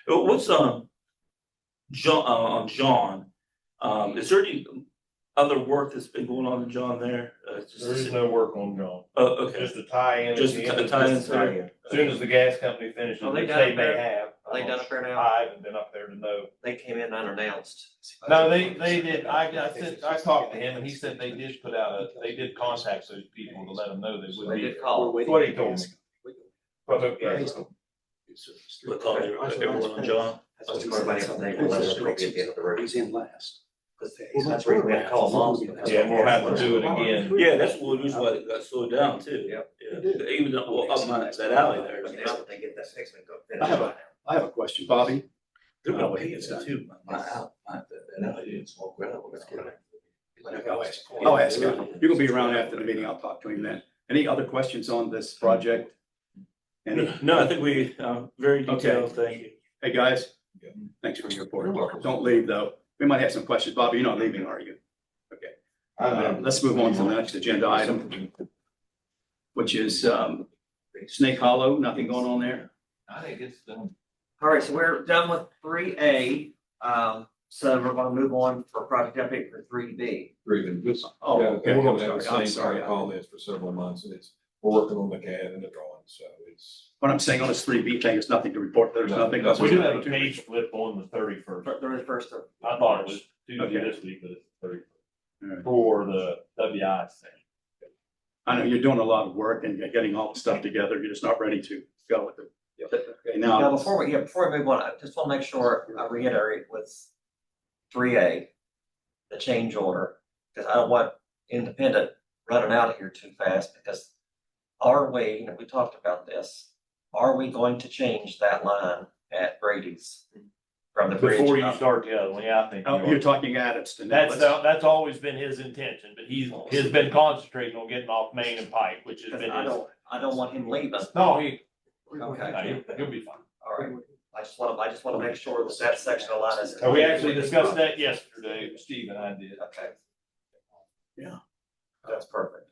What's John, is there any other work that's been going on in John there? There is no work on John, Oh, okay. just a tie-in. at Just the a end of tie-in, this sorry. tie-in. As soon as the gas company finishes, Are they which done they up may there? have. Are they done up there now? I haven't been up there to know. They came in unannounced. No, they did, I talked to him and he said they did put out they did contact those people to let them know they would They be. did call. That's what he told me. But, yeah. What call everyone on John? That's where everybody else, they will let us go get the end of the road. He's in last. That's where we had to call them off. Yeah, we'll have to do it again. Yeah, that's one reason why it got slowed down too. Yep. Yeah, even though, well, up that alley there. But now that they get that fixed, they go I have finish. I have a question, Bobby. They're Oh, gonna he pay is it done. too. I'll ask him. You're gonna be around after the meeting. I'll talk to him then. Any other questions on this project? Any? No, I think we, very detailed, thank you. Hey, guys, thanks for your report. Don't leave, though. We might have some questions. Bobby, you're not leaving, are you? Okay. Let's move on to the next agenda item, which is Snake Hollow. Nothing going on there? I think it's done. All right, so we're done with 3A. So we're gonna move on for project update for 3B. Breathing. Oh, Yeah, okay. we're gonna have the I'm same sorry. kind of comments for several months, and it's we're working on the CAD and the drawing, so it's. What I'm saying on this 3B thing is nothing to report. There's No, nothing. no, We do have a page flip on the 31st. 31st of. I thought it was Tuesday Okay. this week, but it's 31st. Alright. For the WI thing. I know you're doing a lot of work and you're getting all the stuff together. You're just not ready to go with it. Okay, Now, now, before we move on, I just want to make sure I reiterate with 3A, the change order, because I don't want independent running out of here too fast, because are we, and we talked about this, are we going to change that line at Brady's from the bridge? Before you up? start the other one, yeah, I think. you oh, are. you're talking adits to now. That's always been his intention, but he's been concentrating on getting off Main and Pike, which has 'Cause been I his. don't want him leaving. No, Okay, he'll be fine. all right. I just want to make sure that that section of line is. We actually discussed that yesterday, Steve and I did. Okay. Yeah. That's perfect.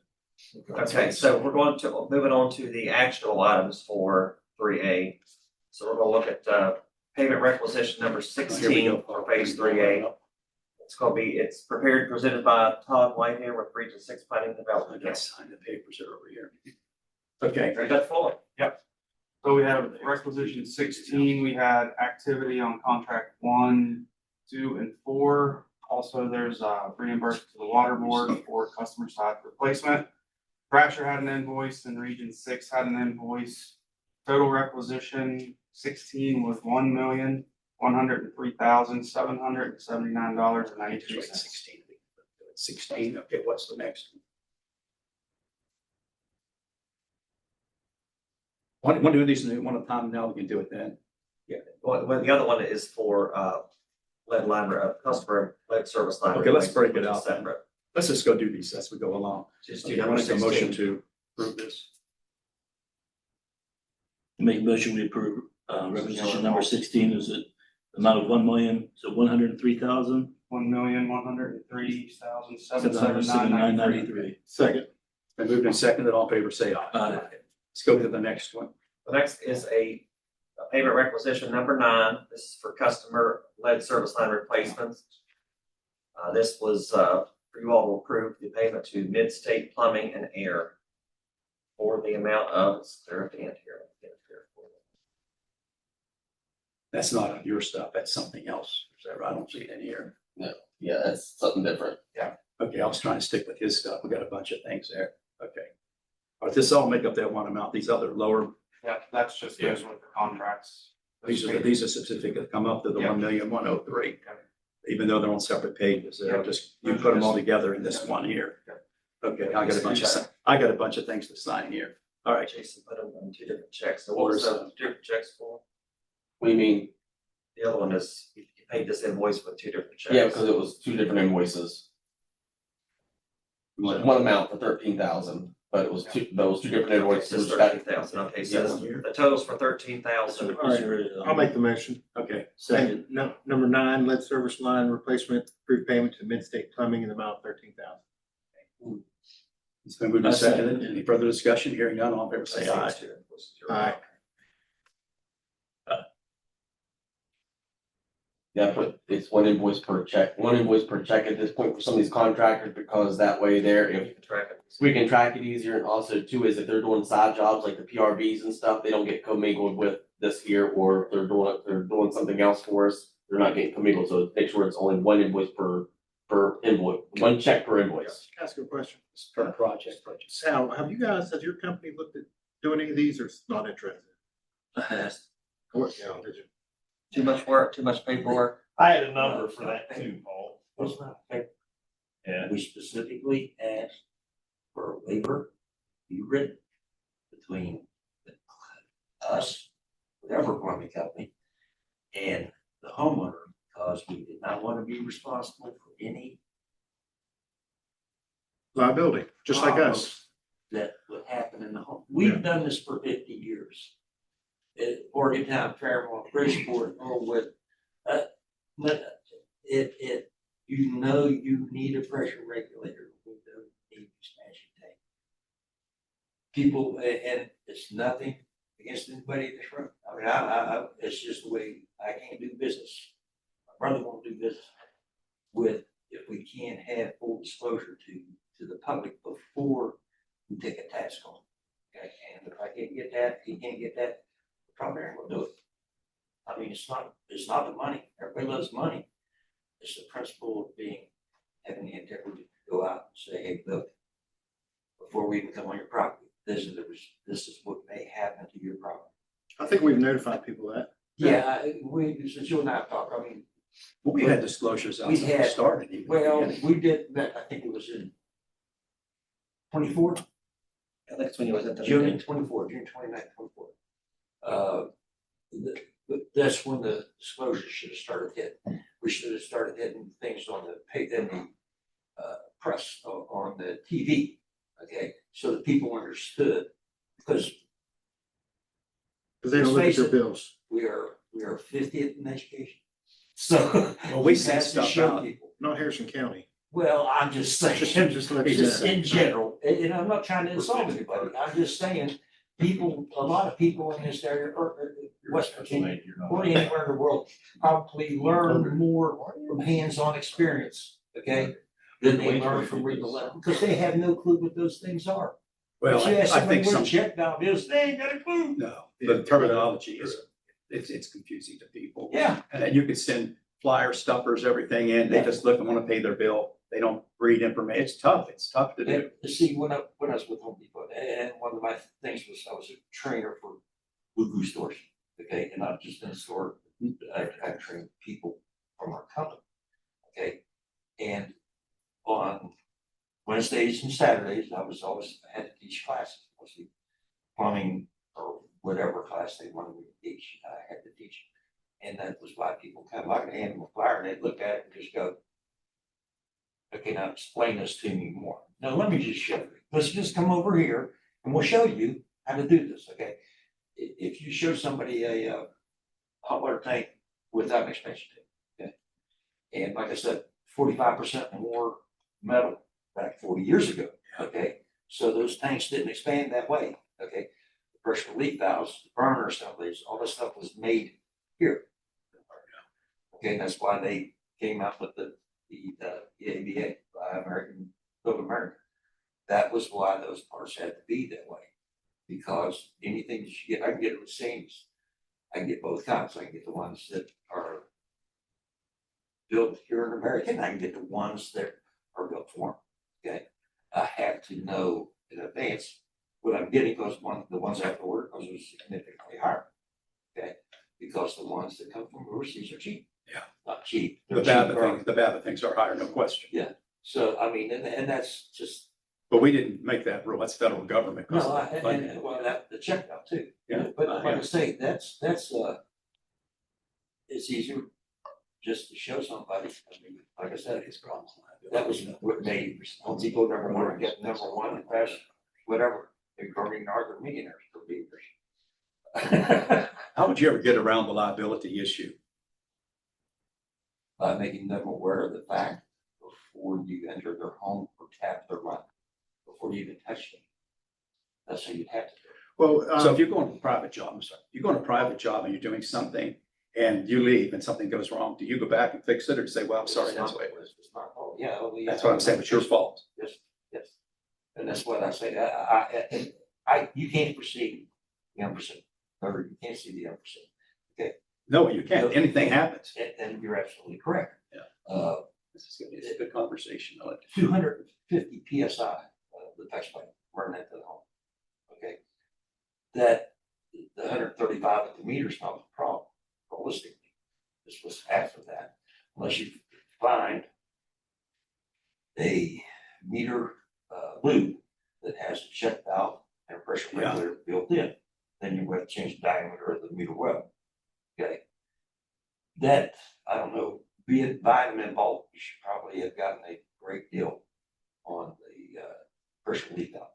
Okay, so we're moving on to the actionable items for 3A. So we're gonna look at payment requisition number Here we 16 go. for phase 3A. It's prepared, and presented by Todd Whitehair with Region 6 Planning I Development. gotta sign the papers that are over here. Okay, Very good, Fuller. So we have requisition 16, we had activity on contract 1, 2, and 4. Also, there's reimbursement to the water board for customer side replacement. Thrasher had an invoice and Region 6 had an invoice. Total requisition 16 was $1,103,779.92. 16. 16, okay, what's the next? One do these one at a time, now we can do it then. Yeah, well, the other one is for lead line, customer lead service line. Okay, let's break it which is out then. separate. Let's just go do these as we go along. Just Okay, do I number want to make a motion 16. to approve this. Make a motion, we approve, requisition number 16, is it amount of 1,103,779.93. $1,103,779.93. Second. Been moved and seconded, all in favor, say aye. Aye. Let's go to the next one. The next is a payment requisition number 9. This is for customer lead service line replacements. This was for you all to approve the payment to Mid-State Plumbing and Air for the amount of, they're at the end here. That's not on your stuff, that's something else. Is that right? I don't see it in here. Yeah, that's something different. Okay, I was trying to stick with his stuff. We got a bunch of things there. Okay. All right, this all make up that one amount, these other lower, Yeah, that's just goes with the contracts. these are specific that come up to the Yeah. 1,103,000. Even though they're on separate pages, they're just, you put them all together in this one here. Okay, I got a bunch of things to sign here. All right, Jason put them on 2 different checks. So what was the 2 different checks for? What do you mean? The other one is, you paid this invoice with 2 different checks. Yeah, because it was 2 different invoices. One amount for 13,000, but it was 2 different It's invoices. just 13,000. Okay, so the total's for 13,000. All right, I'll make the motion. okay. And number 9, lead service line replacement, approved payment to Mid-State Plumbing in the amount of 13,000. It's been moved and seconded. Any further discussion? Hearing none, all in favor, say aye. Aye. Yeah, but it's 1 invoice per check at this point for some of these contractors, because that way if we can track it easier, and also too is if they're doing side jobs like the PRVs and stuff, they don't get commingled with this here, or if they're doing something else for us, they're not getting commingled, so make sure it's only 1 invoice per invoice, 1 check per invoice. Can I ask you a question? It's per project. Sal, has your company looked at doing any of these or it's not interested? What, did you? Too much work, too much paperwork. I had a number for that too, Paul. Yeah. We specifically asked for a waiver be written between us, whatever plumbing company, and the homeowner, because we did not want to be responsible for any Liability, just like us. that would happen in the home. We've done this for 50 years. Oregon Town Travel, Bridgeport, or with, but you need a pressure regulator. We don't need a smashing tank. People, and it's nothing against anybody in this room. I mean, I it's just the way I can't do business. My brother won't do business with if we can't have full disclosure to the public before we take a task on. and if I can't get that, he can't get that, the probably ain't gonna do it. I mean, it's not the money, everybody loves money. It's the principle of having the integrity to go out and say, hey, look, before we even come on your property, this is what may happen to your property. I think we've notified people of that. Yeah, since you and I have talked, I mean, Well, we had disclosures out We since we had- started. even at the well, beginning. we did that, I think it was in 24, I think it's when you was at the. June 29th, 24. That's when the disclosure should have started hitting. We should have started hitting things on the press, on the TV, okay? So that people understood, because Because they don't look at their bills. we are 50th in education. So. Well, we have send to stuff show out. people. Not Harrison County. Well, I'm just saying, Just let you just know. in general, and I'm not trying to insult anybody, I'm just saying, a lot of people in this area, or West Virginia, or anywhere in the world, probably learn more from hands-on experience, okay? Than they learn from reading the letter, because they have no clue what those things are. Well, If you ask I somebody think what a some, check valve is, they ain't got a clue. no, the terminology is, it's confusing to people. Yeah, And you could send flyers, stuffers, everything in, they just look and want to pay their bill. They don't read information. It's tough to do. and see, when I was with Home Depot, and one of my things was, I was a trainer for Boo stores, okay, and not just in the store, I train people from our company, okay? And on Wednesdays and Saturdays, I had to teach classes, mostly plumbing or whatever class they wanted me to teach, I had to teach. And that was why people come, I could hand them a flyer and they'd look at it and just go, okay, now explain this to me more. Now, let me just show you. Let's just come over here and we'll show you how to do this, okay? If you show somebody a hot water tank without an expansion tank, okay? And like I said, 45% more metal back 40 years ago, okay? So those tanks didn't expand that way, okay? The pressure relief valves, the burner assemblies, all this stuff was made here. Okay, that's why they came out with the ABA, American Built America. That was why those parts had to be that way. Because anything that you get, I can get it with seams. I can get both kinds. I can get the ones that are built here in America, and I can get the ones that are built for them. Okay, I have to know in advance what I'm getting, because the ones I have to order, because they're significantly higher. Okay, because the ones that come from overseas are cheap. Yeah. Not cheap. The Babbitt things are higher, no question. Yeah. So, I mean, and that's just, But we didn't make that rule. That's federal government. no, well, the check out too. Yeah. But like I say, that's it's easier just to show somebody. I mean, like I said, it's problem. That was what made Home Depot #1, get #1 and pass whatever, according to Arthur millionaires for beavers. How would you ever get around the liability issue? By making them aware of the fact before you enter their home or tap their money, before you even touch them. That's how you'd have to do it. Well, So if you're going to a private job, I'm sorry, you're going to a private job and you're doing something and you leave and something goes wrong, do you go back and fix it or say, well, I'm sorry, that's the way it was? It's my fault. Yeah. well, yeah. That's what I'm saying, it's your fault. Yes, yes. And that's what I say, you can't foresee the unforeseen, or you can't see the unforeseen. No, you can't. Anything happens. And you're absolutely correct. Yeah. This is gonna be a good conversation. I like it. 250 PSI, the touchpoint running into the home. Okay. That the 135 at the meter is not the problem, realistically. This was half of that, unless you find a meter loop that has a check valve and a pressure regulator built in. Then you have to change the diameter of the meter well. Okay. That, I don't know, buying them in bulk, you should probably have gotten a great deal on the pressure relief valve.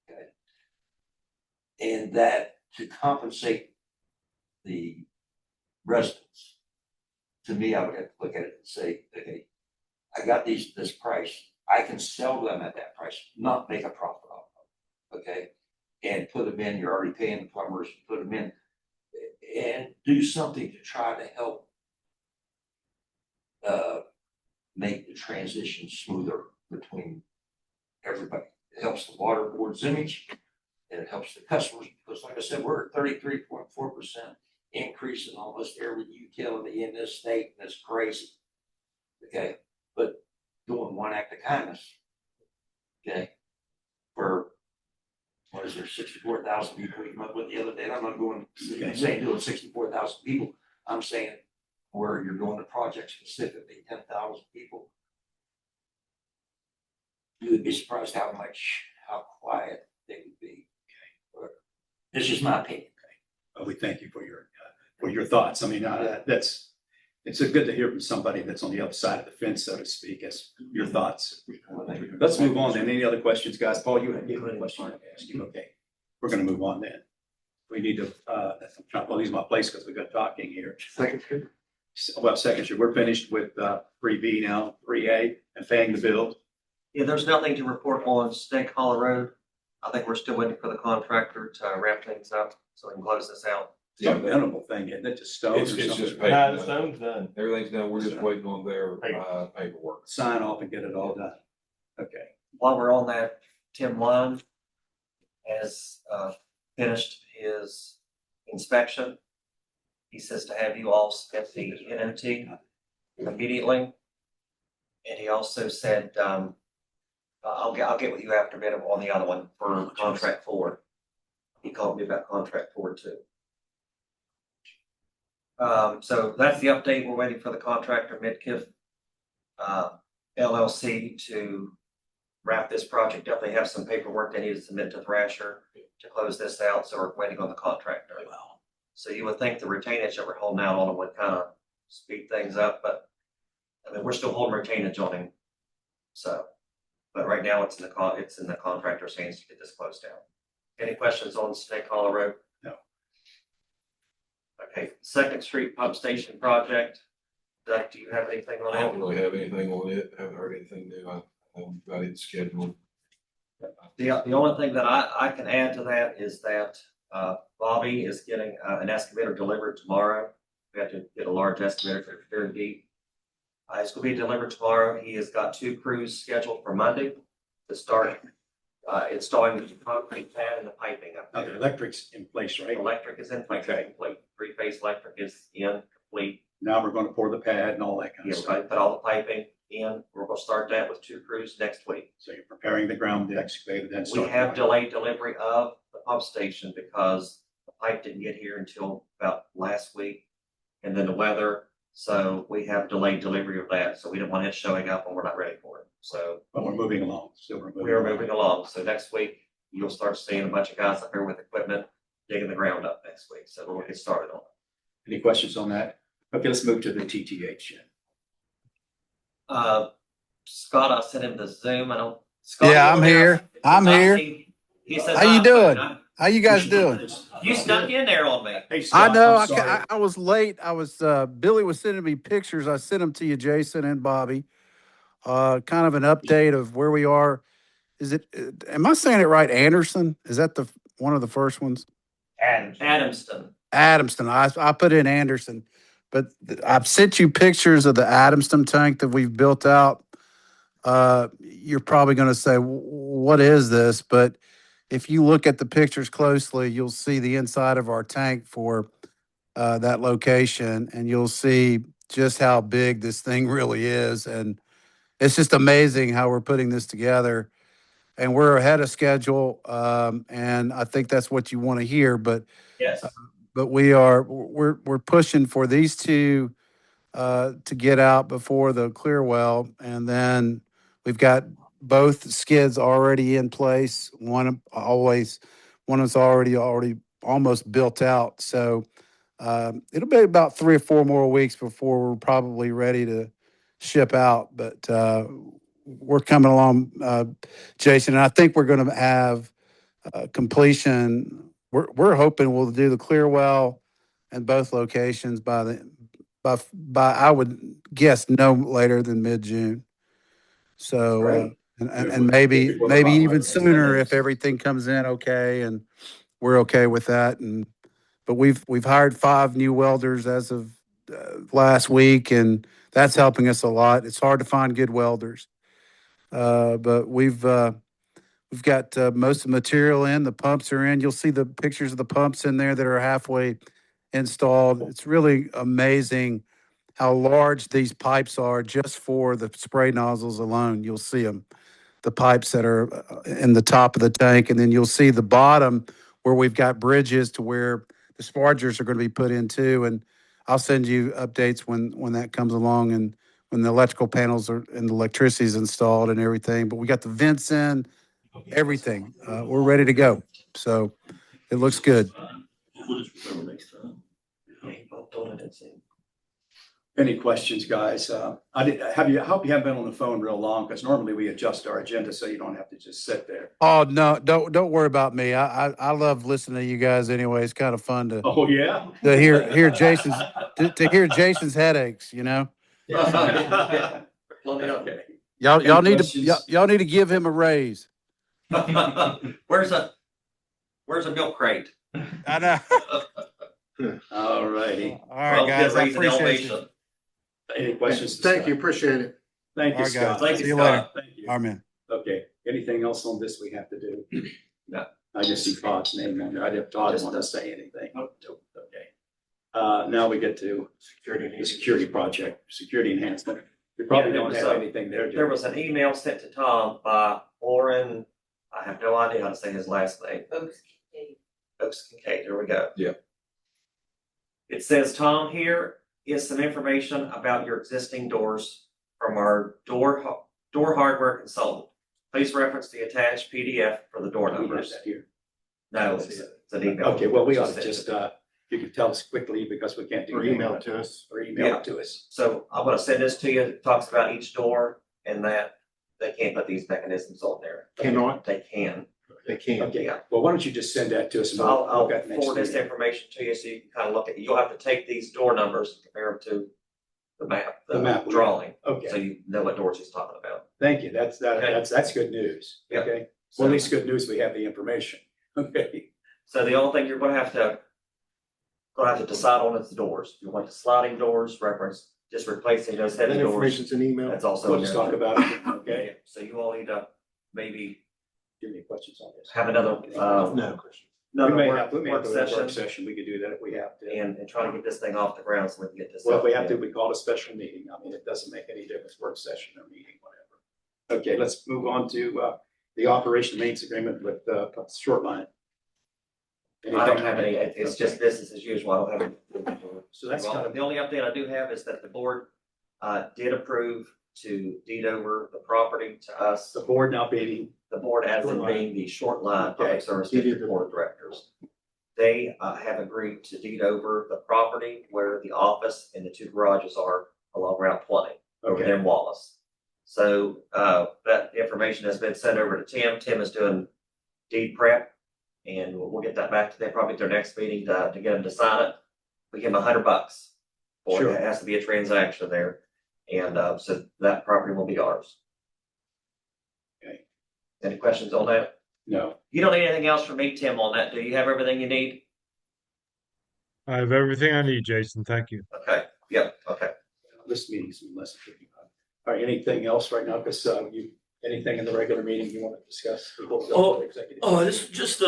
Okay. And that to compensate the residents, to me, I would have to look at it and say, okay, I got this price. I can sell them at that price, not make a profit off of them. Okay. And put them in, you're already paying the plumbers, put them in, and do something to try to help make the transition smoother between everybody. It helps the water board's image, and it helps the customers, because like I said, we're at 33.4% increase in almost every utility in this state, and it's crazy. Okay, but doing one act of kindness, okay, for, what is there, 64,000 people we come up with the other day. I'm not going, saying doing 64,000 people. I'm saying where you're doing the project specifically, 10,000 people. You would be surprised how quiet they would be. Okay. It's just my opinion. Well, we thank you for your thoughts. I mean, it's good to hear from somebody that's on the other side of the fence, so to speak, as your thoughts. Let's move on then. Any other questions, guys? Paul, you had a question to ask you. Okay, we're going to move on then. We need to, I'm trying to lose my place because we've got talking here. Second Street. Well, Second Street, we're finished with 3B now, 3A, and paying the bill. Yeah, there's nothing to report on Snake Hollow Road. I think we're still waiting for the contractor to wrap things up so we can close this out. It's a minimal thing, isn't it? Just stones or It's something? just Nah, paper. the stone's done. Everything's done. We're just waiting on their paperwork. Sign off and get it all done. Okay. While we're on that, Tim Lund has finished his inspection. He says to have you all submit the NOT immediately. And he also said, I'll get with you after a bit on the other one for contract 4. He called me about contract 4 too. So that's the update. We're waiting for the contractor Midkiff LLC to wrap this project up. They have some paperwork they need to submit to Thrasher to close this out. So we're waiting on the contractor. So you would think the retainage that we're holding out on him would kind of speed things up, but I mean, we're still holding retainage on him. So, but right now it's in the contractor's hands to get this closed down. Any questions on Snake Hollow Road? No. Okay, Second Street Pump Station project. Doug, do you have anything on I that? don't really have anything on it. Haven't heard anything new. I haven't got it scheduled. The only thing that I can add to that is that Bobby is getting an excavator delivered tomorrow. We have to get a large excavator for very deep. It's going to be delivered tomorrow. He has got 2 crews scheduled for Monday to start installing the concrete pad and the piping up Now, there. the electric's in place, right? Electric is in place, Okay. complete. 3-phase electric is in, complete. Now we're going to pour the pad and all that kind Yeah, of we're stuff. going to put all the piping in. We're going to start that with 2 crews next week. So you're preparing the ground, the excavator, then We start. have delayed delivery of the pump station because the pipe didn't get here until about last week. And then the weather, so we have delayed delivery of that. So we didn't want it showing up and we're not ready for it. So But we're moving along. we are moving along. So next week, you'll start seeing a bunch of guys up here with equipment digging the ground up next week. So we'll get started on it. Any questions on that? Okay, let's move to the TTH. Scott, I sent him the Zoom. I don't. Scott, Yeah, you I'm over there? here. I'm here. He says, How you "I'm doing? fine." How you guys doing? You snuck in there on me. Hey, Scott, I know. I'm sorry. I was late. I was Billy was sending me pictures. I sent them to you, Jason and Bobby. Kind of an update of where we are. Is it? Am I saying it right? Anderson? Is that the one of the first ones? Adamston. Adamston. I put in Anderson, but I've sent you pictures of the Adamston tank that we've built out. You're probably going to say, "What is this?" But if you look at the pictures closely, you'll see the inside of our tank for that location, and you'll see just how big this thing really is. And it's just amazing how we're putting this together. And we're ahead of schedule, and I think that's what you want to hear. But Yes. but we're pushing for these 2 to get out before the clear well, and then we've got both skids already in place. One is already almost built out. So it'll be about 3 or 4 more weeks before we're probably ready to ship out. But we're coming along, Jason, and I think we're going to have completion. We're hoping we'll do the clear well in both locations by I would guess no later than mid-June. So Great. and maybe even sooner if everything comes in okay and we're okay with that. But we've hired 5 new welders as of last week, and that's helping us a lot. It's hard to find good welders, but we've We've got most of the material in, the pumps are in. You'll see the pictures of the pumps in there that are halfway installed. It's really amazing how large these pipes are just for the spray nozzles alone. You'll see them, the pipes that are in the top of the tank, and then you'll see the bottom where we've got bridges to where the spargers are going to be put in too. And I'll send you updates when that comes along and when the electrical panels are and the electricity is installed and everything. But we got the vents in, everything. We're ready to go. So it looks good. We'll just remember next time. Any questions, guys? I hope you haven't been on the phone real long, because normally we adjust our agenda so you don't have to just sit there. Oh no, don't worry about me. I love listening to you guys anyway. It's kind of fun to Oh, yeah? hear Jason's to hear Jason's headaches, you know. Okay. Y'all need questions? y'all need to give him a raise. Where's a milk crate? I know. All righty. All right, guys. I appreciate you. Any questions? Thank you, appreciate it. Thank you, All right, guys. Scott. Thank See you, you later. Scott. Thank you. Amen. Okay, anything else on this we have to do? No. I just see Todd's name on there. I didn't, Todd didn't want to say anything. Okay. Now we get to the security project, security enhancement. We probably Yeah, there don't was have a- anything there. do There we? was an email sent to Tom by Lauren, I have no idea how to say his last name. Oaks Kincaid, there we go. Yeah. It says, Tom, here is some information about your existing doors from our door hardware consultant. Please reference the attached PDF for the door Do we have numbers. that here? No, it's an email. Okay, well, we ought to Just just, you can tell us quickly, because we can't do. Or email to us. Or email it to us. So I'm gonna send this to you. It talks about each door and that they can't put these mechanisms on there. Cannot? They can. They can't. Okay, well, why don't you just send that to us? and So we'll I'll look at next forward this meeting. information to you so you can kind of look at, you'll have to take these door numbers and compare them to the map, The map. drawing, so Okay, you know what doors he's talking about. thank you. That's good news. Yeah. Okay, So, well, at least good news, we have the information. Okay, so the only thing you're gonna have to decide on is the doors. If you want the sliding doors, reference, just replacing those That heavy doors. information's an email. That's also. we'll in just there. talk about it. Okay, So you all need to maybe give me questions on this. have another, No question. We another may work have to have a work session session. We could do that if we have to. and try to get this thing off the ground so we can get this. Well, if up we have to, again. we call it a special meeting. I mean, it doesn't make any difference, work session or meeting, whatever. Okay, let's move on to the operation maintenance agreement with short line. I don't have any, it's just business as usual. I don't have any. So that's Well, kind of, the only update I do have is that the board did approve to deed over the property to us. the board now being, The board as in Short line. being the short line Okay. public service Deeded district the- board of directors. They have agreed to deed over the property where the office and the two garages are along Route 20 over okay, there in Wallace. So that information has been sent over to Tim. Tim is doing deed prep. And we'll get that back to them probably at their next meeting to get them to sign it. We give them $100. Or Sure. it has to be a transaction there. And so that property will be ours. Okay. Any questions on that? no. You don't need anything else from me, Tim, on that, do you? Have everything you need? I have everything I need, Jason. Thank you. Okay, yep, okay. This meeting's less than 55. All right, anything else right now? Because anything in the regular meeting you want to discuss? before we go to executive? Oh, this just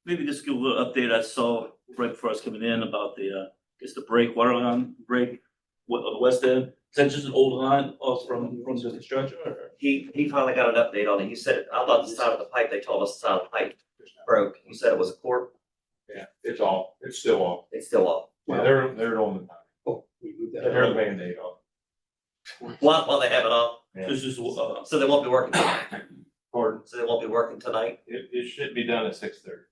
maybe just give a little update. I saw right before I was coming in about the the break, water line break, on the west end. Is that just an old line off from the construction? Or? He finally got an update on it. You said, I thought the side of the pipe, they told us the side of the pipe broke. You said it was a cord, Yeah, it's still off. it's still off. Yeah, they're on the, Oh, we moved that. they're the Band-Aid off. While they have it off, Yeah. It's just so they won't be working tonight. Pardon? So they won't be working tonight. It should be done at 6:30.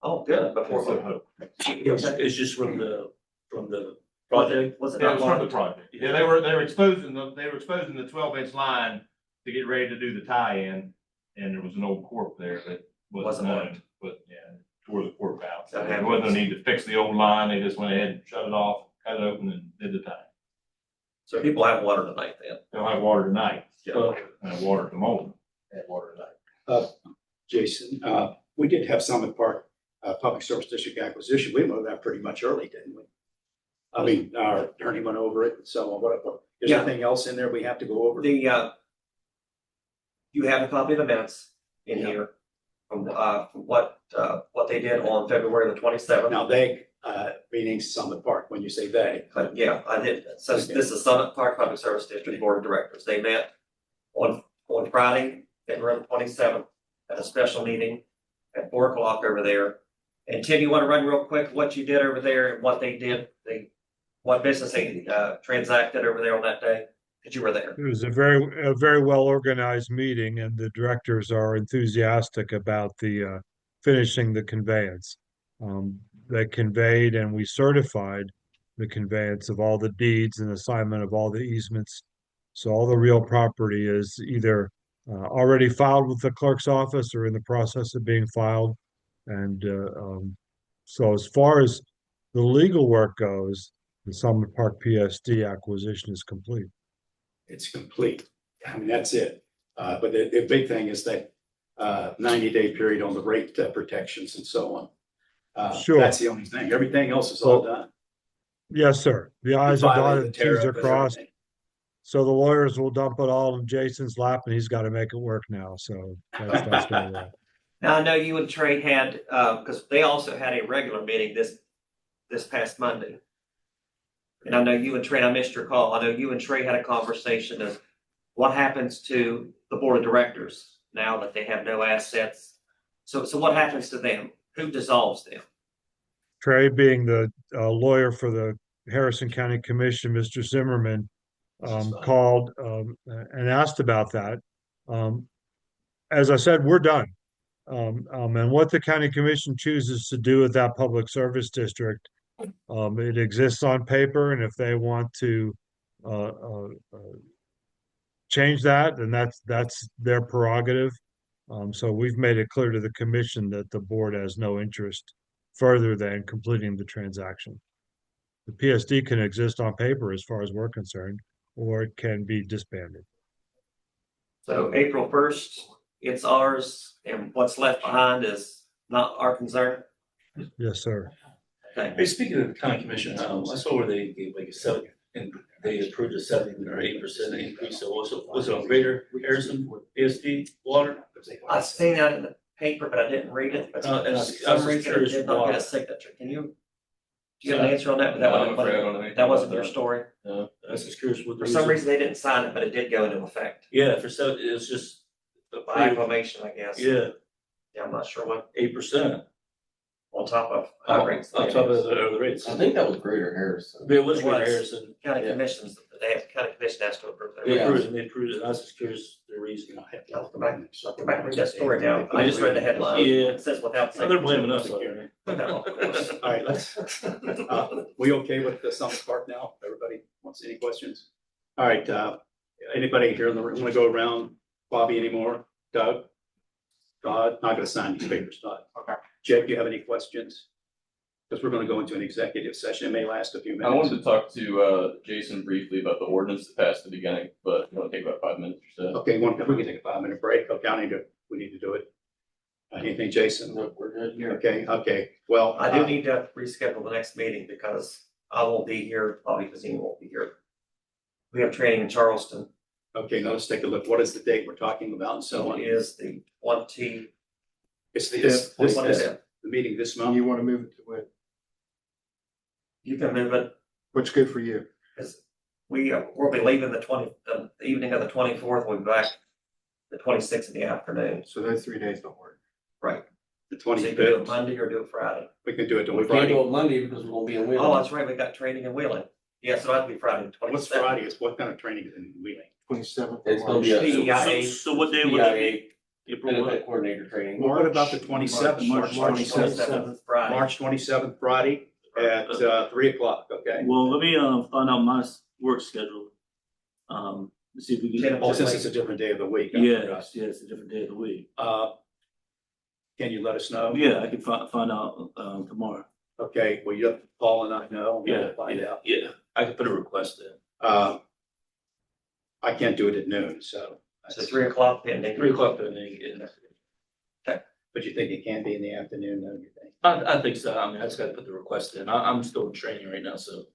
Oh, good, before. it's just from the project. Was it Yeah, not it was from the long? project. Yeah, they were exposing the 12-inch line to get ready to do the tie-in, and there was an old cork there that wasn't Wasn't known, marked. but yeah, tore the cork out. So That there happens. wasn't a need to fix the old line. They just went ahead and shut it off, cut it open, and did the tie. So people have water tonight then. They'll have water tonight. Yeah. And water at the moment. Have water tonight. Jason, we did have Summit Park Public Service District acquisition. We moved that pretty much early, didn't we? I mean, our attorney went over it and so on. What, is there Yeah. anything else in there we have to go over? The, you have a copy of the minutes in Yeah. here. from what they did on February the 27th. Now they, meaning Summit Park, when you say they. But yeah, I did. So this is Summit Park Public Service District Board of Directors. They met on Friday, February 27th, at a special meeting at 4 o'clock over there. And Tim, you want to run real quick what you did over there and what they did, what business they transacted over there on that day? Because you were there. It was a very well organized meeting, and the directors are enthusiastic about the finishing the conveyance. They conveyed and we certified the conveyance of all the deeds and assignment of all the easements. So all the real property is either already filed with the clerk's office or in the process of being filed. And so as far as the legal work goes, the Summit Park PSD acquisition is complete. It's complete. I mean, that's it. But the big thing is that 90-day period on the rate protections and so on. Sure. That's the only thing. Everything else is all done. Yes, sir. The I's are Filing, dotted, the T's are tariff, crossed. everything. So the lawyers will dump it all in Jason's lap, and he's got to make it work now. So that's where we're at. Now I know you and Trey had because they also had a regular meeting this past Monday. And I know you and Trey, I missed your call. I know you and Trey had a conversation of what happens to the board of directors now that they have no assets. So what happens to them? Who dissolves them? Trey, being the lawyer for the Harrison County Commission, Mr. Zimmerman, called and asked about that. As I said, we're done. And what the county commission chooses to do with that public service district, it exists on paper, and if they want to change that, then that's their prerogative. So we've made it clear to the commission that the board has no interest further than completing the transaction. The PSD can exist on paper as far as we're concerned, or it can be disbanded. So April 1st, it's ours, and what's left behind is not our concern. Yes, sir. Okay. Hey, speaking of the county commission, I saw where they gave like a 7, and they approved a 7 or 8% increase. So was it on Greater Harrison PSD water? I seen that in the paper, but I didn't read it. But And I for was some just reason, it curious did not why. get a signature. Do you have an answer on that? But No, I'm afraid I don't know anything that wasn't about your that. story. No, I was just curious what the For some reason, they didn't sign it, but it did go into effect Yeah, for 7, it was just by acclamation, I guess. Yeah, Yeah, I'm not sure what 8% on top of on rates. top of the rates. I think that was Greater Harrison. It was It Greater was. Harrison. County Yeah. commissions, county commission has to approve They that. approved it, they approved it. I was just curious the reason. I'll go back and read that story now. I just read the headline. Yeah. It says without. Oh, they're blaming us already. No, of course. All right, let's, we okay with the Summit Park now? Everybody wants any questions? All right, anybody here in the room want to go around? Bobby anymore? Doug? Todd? Not gonna sign these papers, Todd. Okay. Jake, do you have any questions? Because we're gonna go into an executive session. It may last a few I minutes. wanted to talk to Jason briefly about the ordinance that passed at the beginning, but it'll take about 5 minutes or so. Okay, we can take a 5-minute break. County, we need to do it. Anything, Jason? No, we're good here. Okay, well. I do need to reschedule the next meeting because I won't be here, Bobby Kazim won't be here. We have training in Charleston. Okay, now let's take a look. What is the date we're talking about and so So on? it is the 20. It's the meeting this month. You want to move it to when? You can move it What's good for you? because we'll be leaving the evening of the 24th. We'll be back the 26th in the afternoon. So those 3 days don't work. Right. The So you can do it 25th. Monday or do it Friday. We can do it on We can't Friday. do it Monday because we're gonna be in Wheeling. Oh, that's right. We got training in Wheeling. Yeah, so that'd be Friday, the 27th. What's Friday? Is what kind of training is in Wheeling? 27th. It's gonna be a PEIA. So what day would it be? April what? benefit coordinator training. Well, what about the 27th? March 27th, Friday. March 27th, Friday at 3:00, okay? Well, let me find out my work schedule. Let's see if we can. Oh, since it's a different day of the week. I Yes, it's a different day of the week. forgot. Can you let us know? Yeah, I can find out tomorrow. Okay, well, you have to Paul and I know. We'll find out. Yeah, I can put a request in. I can't do it at noon, so. So 3:00 pending. 3:00 then. But you think it can be in the afternoon, though, you think? I think so. I mean, I just gotta put the request in. I'm still in training right now, so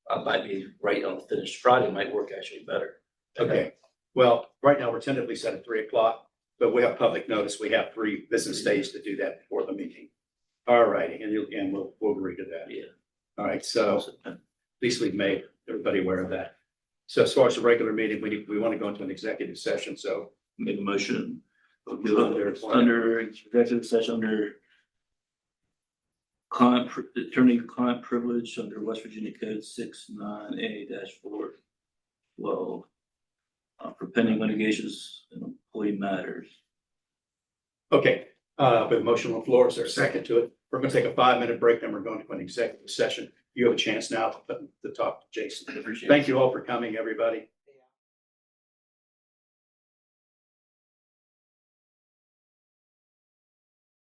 I might be right on the finish. Friday might work actually better. Okay, well, right now we're tentatively set at 3:00, but we have public notice. We have 3 business days to do that before the meeting. All righty, and we'll agree to that. Yeah. All right, so at least we've made everybody aware of that. So as far as the regular meeting, we want to go into an executive session, so Make a motion. We'll do Under- it under executive session under attorney-client privilege under West Virginia Code 69A-4. Well, for pending litigations and employee matters. okay, but motion on the floor, is there a second to it? We're gonna take a 5-minute break, then we're going to an executive session. You have a chance now to talk to Jason. Appreciate it. Thank you all for coming, everybody.